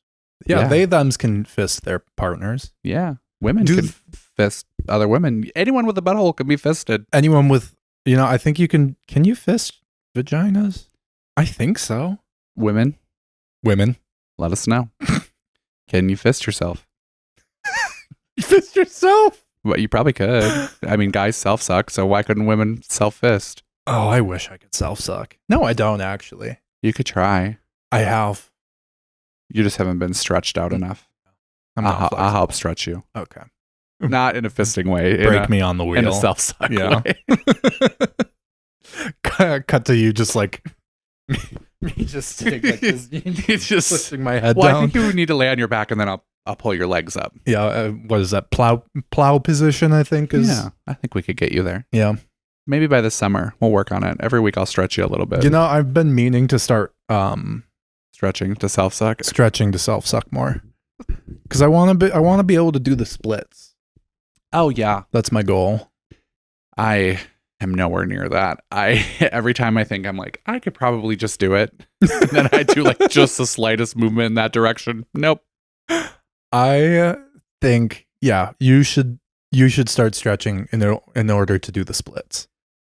S2: Yeah, they thems can fist their partners.
S3: Yeah, women can fist other women. Anyone with a butthole can be fisted.
S2: Anyone with, I think you can. Can you fist vaginas? I think so.
S3: Women,
S2: let
S3: us know. Can you fist yourself?
S2: You fist yourself?
S3: Well, you probably could. I mean, guys self-suck, so why couldn't women self-fist?
S2: Oh, I wish I could self-suck. No, I don't, actually.
S3: You could try.
S2: I have.
S3: You just haven't been stretched out enough. I'll help stretch you.
S2: Okay.
S3: Not in a fisting way.
S2: Break me on the wheel.
S3: In a self-suck way.
S2: Cut to you just like... me just sitting like this.
S3: Just
S2: pushing my head
S3: down.
S2: down.
S3: I think you would need to lay on your back and then I'll I'll pull your legs up.
S2: Yeah, what is that? Plow position, I think is.
S3: Yeah, I think we could get you there.
S2: Yeah.
S3: Maybe by this summer, we'll work on it. Every week I'll stretch you a little bit.
S2: You know, I've been meaning to start
S3: Stretching to self-suck.
S2: stretching to self-suck more. Cuz I want to be able to do the splits.
S3: Oh yeah.
S2: That's my goal.
S3: I am nowhere near that. Every time I think I'm like, I could probably just do it. And then I do like just the slightest movement in that direction. Nope.
S2: I think you should start stretching in order to do the splits.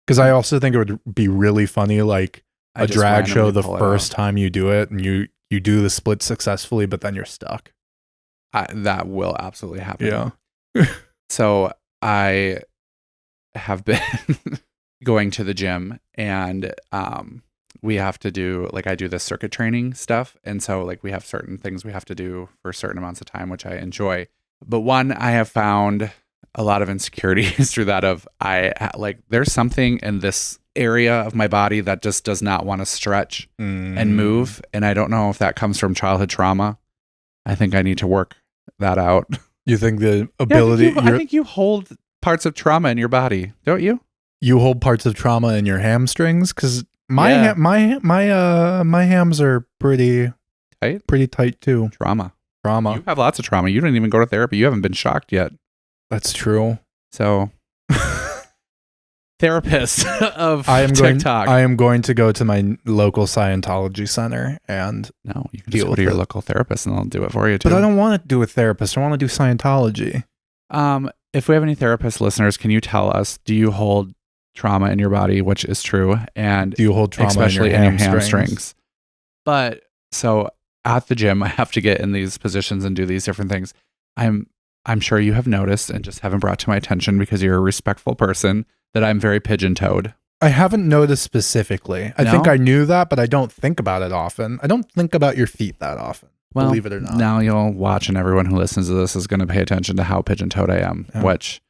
S2: Cuz I also think it would be really funny like
S3: I
S2: a
S3: just
S2: drag show
S3: randomly
S2: the
S3: pull it
S2: first
S3: out.
S2: time you do it and you do the split successfully but then you're stuck.
S3: That will absolutely happen.
S2: Yeah.
S3: So I have been going to the gym and we have to do like I do this circuit training stuff. And so like we have certain things we have to do for certain amounts of time, which I enjoy. But one, I have found a lot of insecurities through that of there's something in this area of my body that just does not want to stretch and move. And I don't know if that comes from childhood trauma. I think I need to work that out.
S2: You think the ability
S3: I think you hold parts of trauma in your body, don't you?
S2: you hold parts of trauma in your hamstrings cuz
S3: Yeah.
S2: my hams are pretty tight too.
S3: Trauma.
S2: Trauma.
S3: You have lots of trauma. You didn't even go to therapy. You haven't been shocked yet.
S2: That's true.
S3: So, therapist of
S2: I
S3: TikTok.
S2: am going to go to my local Scientology center and
S3: No, you can
S2: deal
S3: just go
S2: with
S3: to your
S2: it.
S3: local therapist and they'll do it for you too.
S2: but I don't want to do a therapist. I want to do Scientology.
S3: If we have any therapist listeners, can you tell us, do you hold trauma in your body, which is true, and
S2: Do you hold trauma
S3: especially
S2: in your
S3: hamstrings?
S2: hamstrings?
S3: But so at the gym, I have to get in these positions and do these different things. I'm sure you have noticed and just haven't brought to my attention because you're a respectful person that I'm very pigeon-toed.
S2: I haven't noticed specifically. I
S3: No?
S2: think I knew that, but I don't think about it often. I don't think about your feet that often.
S3: Well,
S2: believe it or not.
S3: now you'll watch, and everyone who listens to this is going to pay attention to how pigeon-toed I am,
S2: Yeah.
S3: which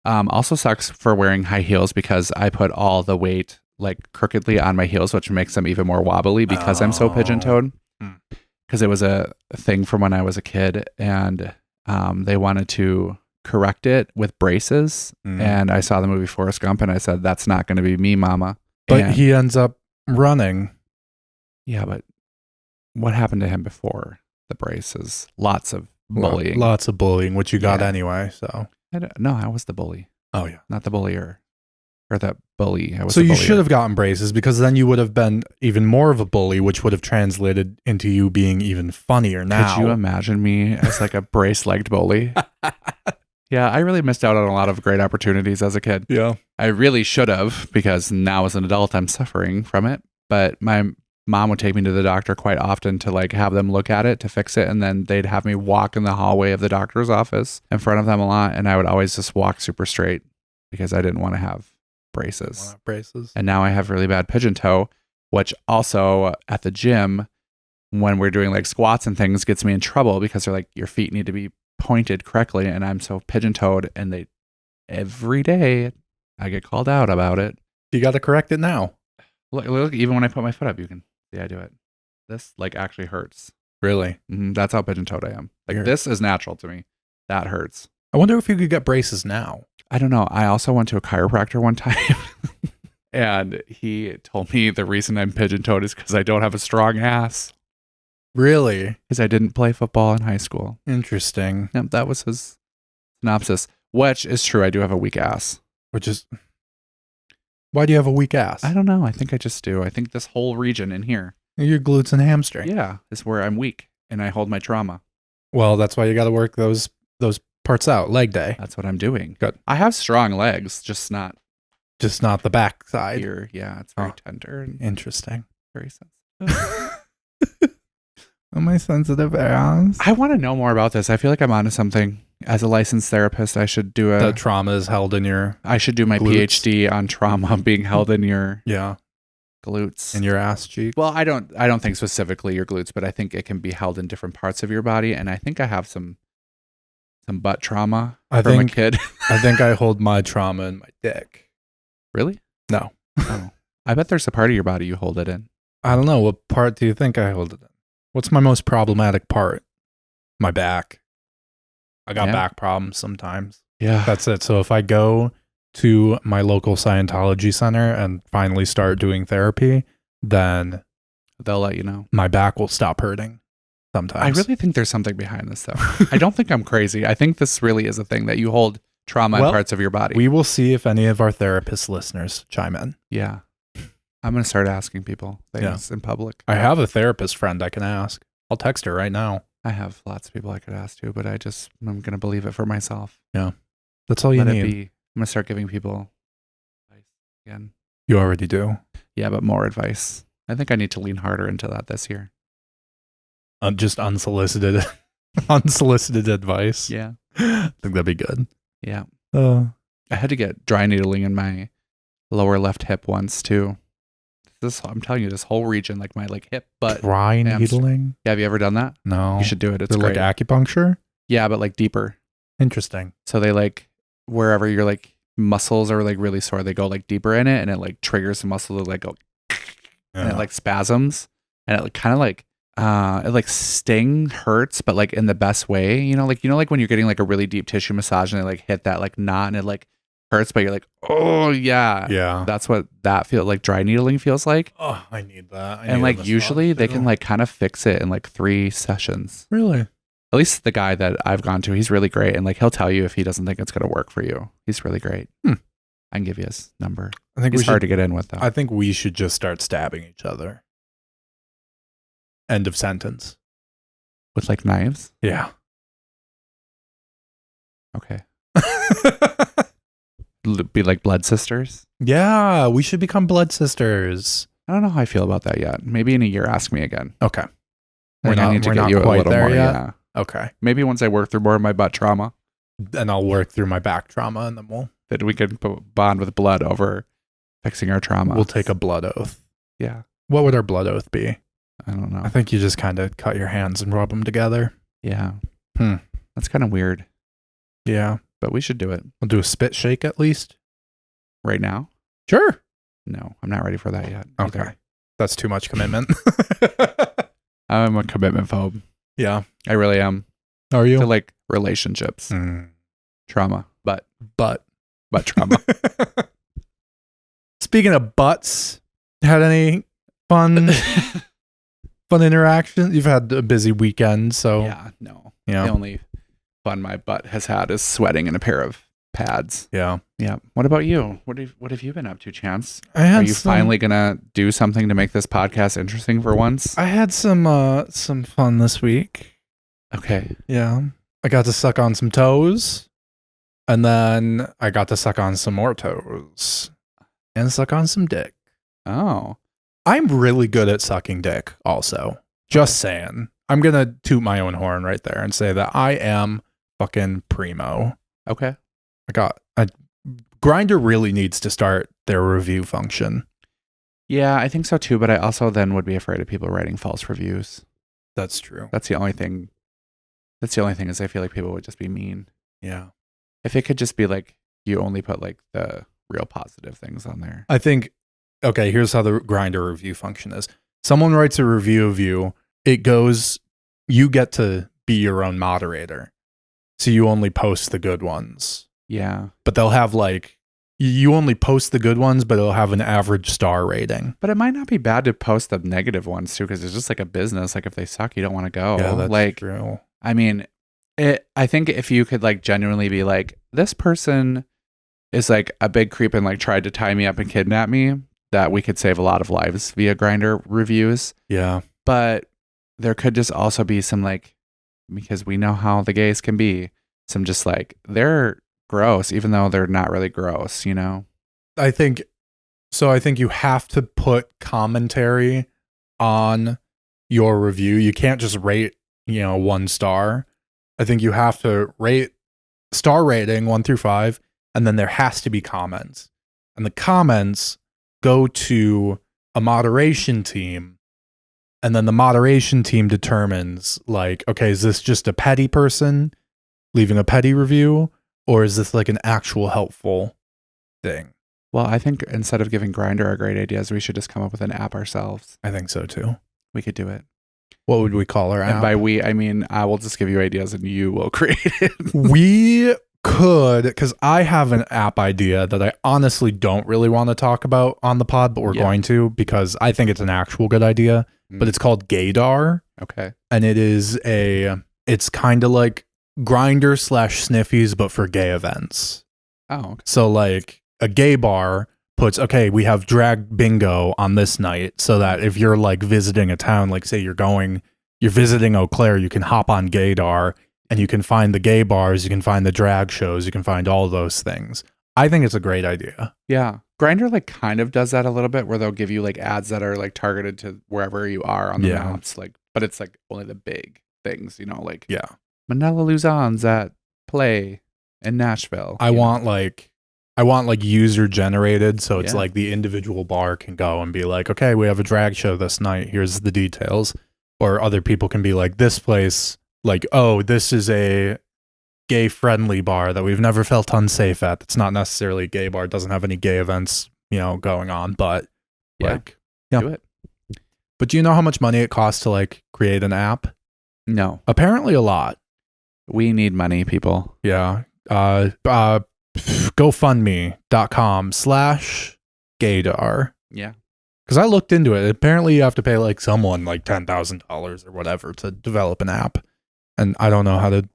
S3: also sucks for wearing high heels because I put all the weight like crookedly on my heels, which makes them even more wobbly because I'm so
S2: Oh.
S3: pigeon-toed.
S2: Hmm.
S3: Because it was a thing from when I was a kid, and they wanted to correct it with braces.
S2: Mm.
S3: And I saw the movie Forrest Gump, and I said, "That's not going to be me, Mama."
S2: But
S3: And-
S2: he ends up running.
S3: yeah, but what happened to him before the braces? Lots of bullying.
S2: Lots of bullying, which you got
S3: Yeah.
S2: anyway. So,
S3: No, I was the bully,
S2: oh yeah.
S3: not the bullier, or the bully. I was
S2: So
S3: the
S2: you
S3: bullier.
S2: should have gotten braces because then you would have been even more of a bully, which would have translated into you being even funnier now.
S3: Could you imagine me as like a brace-legged bully? Yeah, I really missed out on a lot of great opportunities as a kid.
S2: Yeah.
S3: I really should have, because now as an adult, I'm suffering from it. But my mom would take me to the doctor quite often to like have them look at it to fix it. And then they'd have me walk in the hallway of the doctor's office in front of them a lot. And I would always just walk super straight because I didn't want to have braces.
S2: Braces.
S3: And now I have really bad pigeon toe, which also at the gym, when we're doing like squats and things, gets me in trouble because they're like, your feet need to be pointed correctly. And I'm so pigeon toed, and every day I get called out about it.
S2: You got to correct it now.
S3: Look, even when I put my foot up, you can see I do it. This like actually hurts.
S2: Really?
S3: That's how pigeon toed I am. Like
S2: Weird.
S3: this is natural to me. That hurts.
S2: I wonder if you could get braces now.
S3: I don't know. I also went to a chiropractor one time and he told me the reason I'm pigeon toed is because I don't have a strong ass.
S2: Really?
S3: Because I didn't play football in high school.
S2: Interesting.
S3: Yep, that was his synopsis, which is true. I do have a weak ass.
S2: Which is, why do you have a weak ass?
S3: I don't know. I think I just do. I think this whole region in here,
S2: Your glutes and hamstring.
S3: yeah, is where I'm weak and I hold my trauma.
S2: Well, that's why you got to work those parts out. Leg day.
S3: That's what I'm doing.
S2: Good.
S3: I have strong legs, just not
S2: Just not the back side.
S3: here. Yeah, it's very
S2: Oh.
S3: tender and
S2: Interesting.
S3: very sensitive.
S2: Am I sensitive ass?
S3: I want to know more about this. I feel like I'm onto something. As a licensed therapist, I should do
S2: The trauma is held in your
S3: I should do my
S2: glutes.
S3: PhD on trauma being held in your
S2: yeah
S3: glutes.
S2: in your ass cheek.
S3: Well, I don't think specifically your glutes, but I think it can be held in different parts of your body, and I think I have some butt trauma
S2: I
S3: from
S2: think
S3: a kid.
S2: I think I hold my trauma in my dick.
S3: Really?
S2: No,
S3: Oh. I bet there's a part of your body you hold it in.
S2: I don't know. What part do you think I hold it in? What's my most problematic part? My back. I got
S3: Yeah.
S2: back problems sometimes.
S3: Yeah.
S2: That's it. So if I go to my local Scientology center and finally start doing therapy, then
S3: They'll let you know.
S2: my back will stop hurting sometimes.
S3: I really think there's something behind this, though. I don't think I'm crazy. I think this really is a thing that you hold trauma in
S2: Well,
S3: parts of your body.
S2: We will see if any of our therapist listeners chime in.
S3: Yeah. I'm going to start asking people things in public.
S2: I have a therapist friend I can ask. I'll text her right now.
S3: I have lots of people I could ask to, but I'm going to believe it for myself.
S2: That's all you
S3: Let
S2: need.
S3: it be. I'm going to start giving people advice again.
S2: You already do.
S3: Yeah, but more advice. I think I need to lean harder into that this year.
S2: Just unsolicited, unsolicited advice.
S3: Yeah.
S2: I think that'd be good.
S3: Yeah.
S2: Uh,
S3: I had to get dry needling in my lower left hip once too. I'm telling you, this whole region, like my hip, butt.
S2: dry needling?
S3: Yeah, have you ever done that?
S2: No.
S3: You should do it. It's
S2: Is it
S3: great.
S2: like acupuncture?
S3: Yeah, but like
S2: Interesting.
S3: So they wherever your muscles are really sore, they go deeper in it, and it triggers the muscle to go, and it spasms, and it kind of it sting, hurts, but in the best way. You know when you're getting a really deep tissue massage and they hit that knot and it hurts, but you're oh yeah.
S2: Yeah.
S3: That's what that feels like. Dry needling feels like.
S2: Oh, I need that. I
S3: And
S2: need a massage
S3: usually they
S2: too.
S3: can kind of fix it in 3 sessions.
S2: Really?
S3: At least the guy that I've gone to, he's really great. And he'll tell you if he doesn't think it's going to work for you. He's really great. I can give you his number.
S2: I think
S3: He's
S2: we should,
S3: hard to get in with though.
S2: I think we should just start stabbing each other. End of sentence.
S3: With knives.
S2: Yeah.
S3: Okay. Be blood sisters.
S2: Yeah, we should become blood sisters.
S3: I don't know how I feel about that yet. Maybe in a year, ask me again.
S2: Okay.
S3: I think I need to get you a
S2: quite
S3: little
S2: there
S3: more.
S2: yet.
S3: Yeah.
S2: Okay.
S3: Maybe once I work through more of my butt trauma,
S2: And I'll work through my back trauma and then
S3: that we could bond with blood over fixing our trauma.
S2: we'll take a blood oath.
S3: Yeah.
S2: What would our blood oath be?
S3: I don't know.
S2: I think you just kind of cut your hands and rub them together.
S3: Yeah.
S2: Hmm.
S3: That's kind of weird,
S2: Yeah.
S3: but we should do it
S2: We'll do a spit shake at least.
S3: right now.
S2: Sure.
S3: No, I'm not ready for that yet.
S2: Okay.
S3: either.
S2: That's too much commitment.
S3: I'm a commitment phobe.
S2: Yeah.
S3: I really am.
S2: Are you?
S3: To relationships, trauma, but trauma.
S2: Speaking of butts, had any fun interactions? You've had a busy weekend, so
S3: Yeah, no.
S2: yeah.
S3: The only fun my butt has had is sweating in a pair of pads.
S2: Yeah.
S3: Yeah. What about you? What have you been up to, Chance?
S2: I had
S3: Are you finally gonna do something to make this podcast interesting for once?
S2: I had some fun this week.
S3: Okay.
S2: Yeah. I got to suck on some toes, and then I got to suck on some more toes and suck on some dick.
S3: Oh.
S2: I'm really good at sucking dick also. Just saying. I'm going to toot my own horn right there and say that I am fucking primo.
S3: Okay.
S2: Grindr really needs to start their review function.
S3: Yeah, I think so too, but I also then would be afraid of people writing false reviews.
S2: That's true.
S3: That's the only thing. That's the only thing is I feel like people would just be mean.
S2: Yeah.
S3: If it could just be you only put the real positive things on there.
S2: I think, okay, here's how the Grindr review function is. Someone writes a review of you. It goes, you get to be your own moderator. So you only post the good ones.
S3: Yeah.
S2: But they'll have you only post the good ones, but it'll have an average star rating.
S3: But it might not be bad to post the negative ones too, because it's just a business. If they suck, you don't want to go.
S2: Yeah, that's true.
S3: I mean, I think if you could genuinely be this person is a big creep and tried to tie me up and kidnap me, that we could save a lot of lives via Grindr reviews.
S2: Yeah.
S3: But there could just also be some because we know how the gays can be, some just they're gross, even though they're not really gross,
S2: I think you have to put commentary on your review. You can't just rate, 1 star. I think you have to rate star rating 1 through 5, and then there has to be comments. And the comments go to a moderation team, and then the moderation team determines okay, is this just a petty person leaving a petty review, or is this an actual helpful thing?
S3: Well, I think instead of giving Grindr our great ideas, we should just come up with an app ourselves.
S2: I think so too.
S3: We could do it.
S2: What would we call our
S3: And
S2: app?
S3: by we, I mean I will just give you ideas and you will create it.
S2: We could, because I have an app idea that I honestly don't really want to talk about on the pod, but we're going to, because I think it's an actual good idea. But it's called Gaydar.
S3: Okay.
S2: And it's kind of like Grindr / Sniffies, but for gay events.
S3: Oh, okay.
S2: So like a gay bar puts, okay, we have drag bingo on this night, so that if you're like visiting a town, like say you're visiting Eau Claire, you can hop on Gaydar and you can find the gay bars, you can find the drag shows, you can find all those things. I think it's a great idea.
S3: Yeah. Grindr like kind of does that a little bit, where they'll give you like ads that are like targeted to wherever you are on the maps, like, but it's like only the big things, like Manila Luzon's at Play in Nashville.
S2: I want like user generated, so it's like the individual bar can go and be like, okay, we have a drag show this night, here's the details. Or other people can be like, this place, like, oh, this is a gay friendly bar that we've never felt unsafe at. It's not necessarily a gay bar, it doesn't have any gay events, going on, but do
S3: it.
S2: But do you know how much money it costs to like create an app?
S3: No.
S2: Apparently a lot.
S3: We need money, people.
S2: Yeah. GoFundMe.com/Gaydar.
S3: Yeah.
S2: Because I looked into it. Apparently you have to pay like someone like $10,000 or whatever to develop an app. And I don't know how to.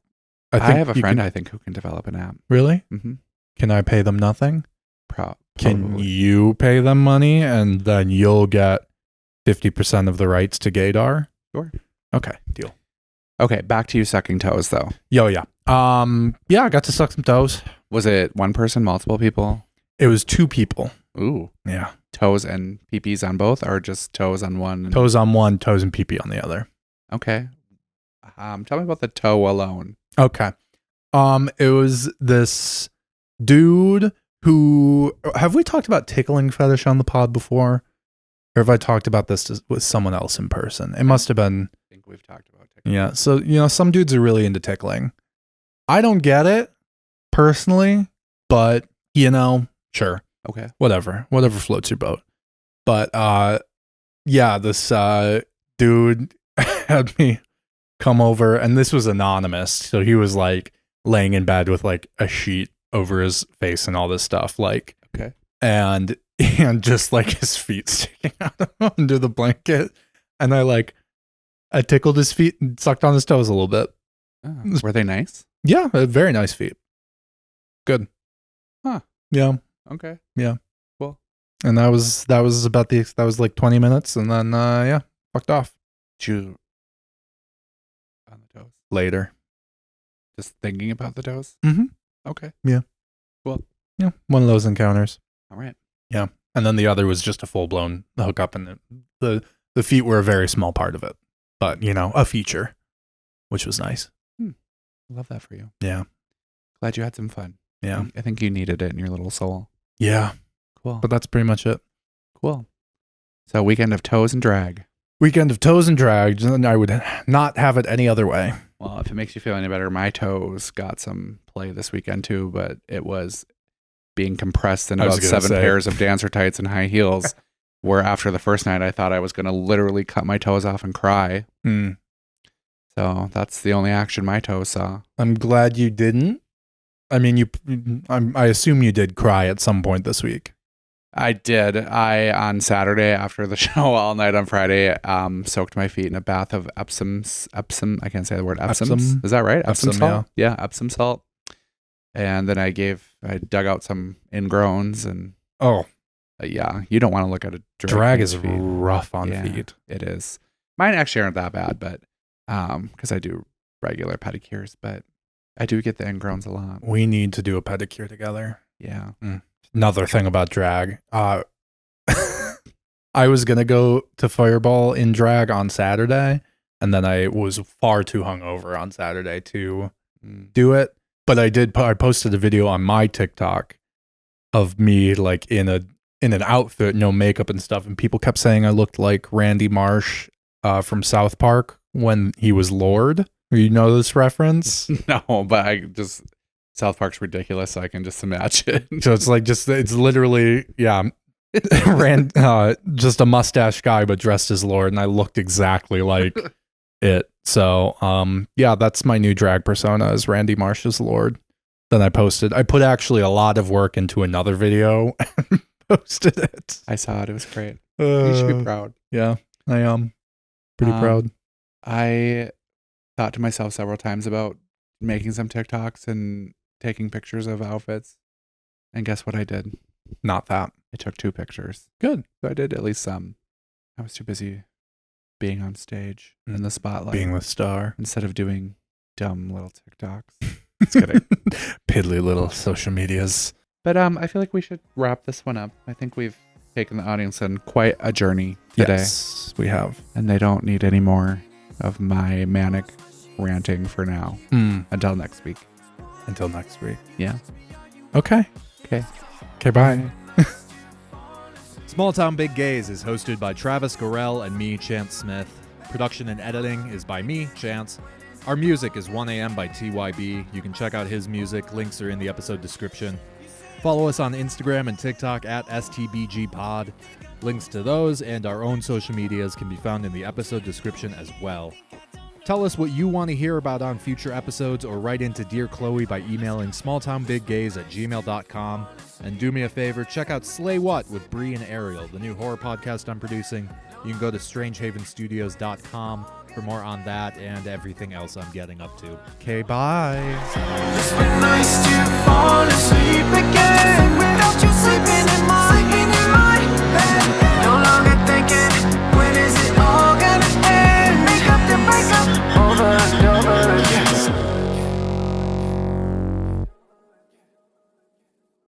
S3: I have a friend, I think, who can develop an app.
S2: Really?
S3: Mm-hmm.
S2: Can I pay them nothing?
S3: Probably.
S2: Can you pay them money and then you'll get 50% of the rights to Gaydar?
S3: Sure.
S2: Okay, deal.
S3: Okay, back to you sucking toes, though.
S2: Yeah. I got to suck some toes.
S3: Was it one person, multiple people?
S2: It was 2 people.
S3: Ooh.
S2: Yeah.
S3: Toes and peepees on both, or just toes on one?
S2: Toes on one, toes and pee-pee on the other.
S3: Okay. Tell me about the toe alone.
S2: Okay. It was this dude who, have we talked about tickling fetish on the pod before? Or have I talked about this with someone else in person? It must have been.
S3: I think we've talked about tickling.
S2: Yeah. So, some dudes are really into tickling. I don't get it personally, but sure.
S3: Okay.
S2: Whatever floats your boat. But, this dude had me come over, and this was anonymous. So he was like laying in bed with like a sheet over his face and all this stuff, like,
S3: okay,
S2: and just like his feet sticking out under the blanket, and I tickled his feet and sucked on his toes a little bit.
S3: Oh, were they nice?
S2: Yeah, very nice feet. Good.
S3: Huh.
S2: Yeah.
S3: Okay.
S2: Yeah.
S3: Cool.
S2: And that was like 20 minutes, and then fucked off.
S3: Chew on the toes.
S2: Later.
S3: Just thinking about the toes?
S2: Mm-hmm.
S3: Okay.
S2: Yeah.
S3: Cool.
S2: Yeah. One of those encounters.
S3: All right.
S2: Yeah. And then the other was just a full-blown hookup, and the feet were a very small part of it. But, a feature, which was nice.
S3: I love that for you.
S2: Yeah.
S3: Glad you had some fun.
S2: Yeah.
S3: I think you needed it in your little soul.
S2: Yeah.
S3: Cool.
S2: But that's pretty much it.
S3: Cool. So weekend of toes and drag.
S2: Weekend of toes and drag, and I would not have it any other way.
S3: Well, if it makes you feel any better, my toes got some play this weekend too, but it was being compressed in about 7 pairs of dancer tights and high heels, where after the first night, I thought I was going to literally cut my toes off and cry.
S2: Mm.
S3: So that's the only action my toes saw.
S2: I'm glad you didn't. I mean, I assume you did cry at some point this week.
S3: I did. On Saturday after the show all night on Friday, soaked my feet in a bath of Epsom. I can't say the word Epsom. Is that right? Epsom salt? Yeah, Epsom salt. And then I dug out some ingrowns and you don't want to look at a
S2: drag is rough on feet.
S3: It is. Mine actually aren't that bad, but because I do regular pedicures, but I do get the ingrowns a lot.
S2: We need to do a pedicure together.
S3: Yeah.
S2: Another thing about drag. I was going to go to Fireball in drag on Saturday, and then I was far too hungover on Saturday to do it. But I posted a video on my TikTok of me like in an outfit, no makeup and stuff, and people kept saying I looked like Randy Marsh from South Park when he was Lord. You know this reference?
S3: No, but South Park's ridiculous, so I can just imagine.
S2: So it's literally, just a mustache guy, but dressed as Lord, and I looked exactly like it. So, yeah, that's my new drag persona is Randy Marsh's Lord. Then I put actually a lot of work into another video and posted it.
S3: I saw it. It was great. You should be proud.
S2: Yeah, I am pretty proud.
S3: I thought to myself several times about making some TikToks and taking pictures of outfits. And guess what I did?
S2: Not that.
S3: I took 2 pictures.
S2: Good.
S3: So I did at least some. I was too busy being on stage in the spotlight.
S2: Being the star.
S3: Instead of doing dumb little TikToks. Just kidding.
S2: Piddly little social medias.
S3: But I feel like we should wrap this one up. I think we've taken the audience on quite a journey today.
S2: Yes, we have.
S3: And they don't need any more of my manic ranting for now. Until next week.
S2: Until next week.
S3: Yeah.
S2: Okay.
S3: Okay.
S2: Okay, bye.
S4: Small Town Big Gays is hosted by Travis Gorell and me, Chance Smith. Production and editing is by me, Chance. Our music is 1am by TYB. You can check out his music. Links are in the episode description. Follow us on Instagram and TikTok at STBG Pod. Links to those and our own social medias can be found in the episode description as well. Tell us what you want to hear about on future episodes or write into Dear Chloe by emailing smalltownbiggays@gmail.com. And do me a favor, check out Slay What with Bree and Ariel, the new horror podcast I'm producing. You can go to strangehavenstudios.com for more on that and everything else I'm getting up to. Okay, bye.
S1: It's been nice to fall asleep again without you sleeping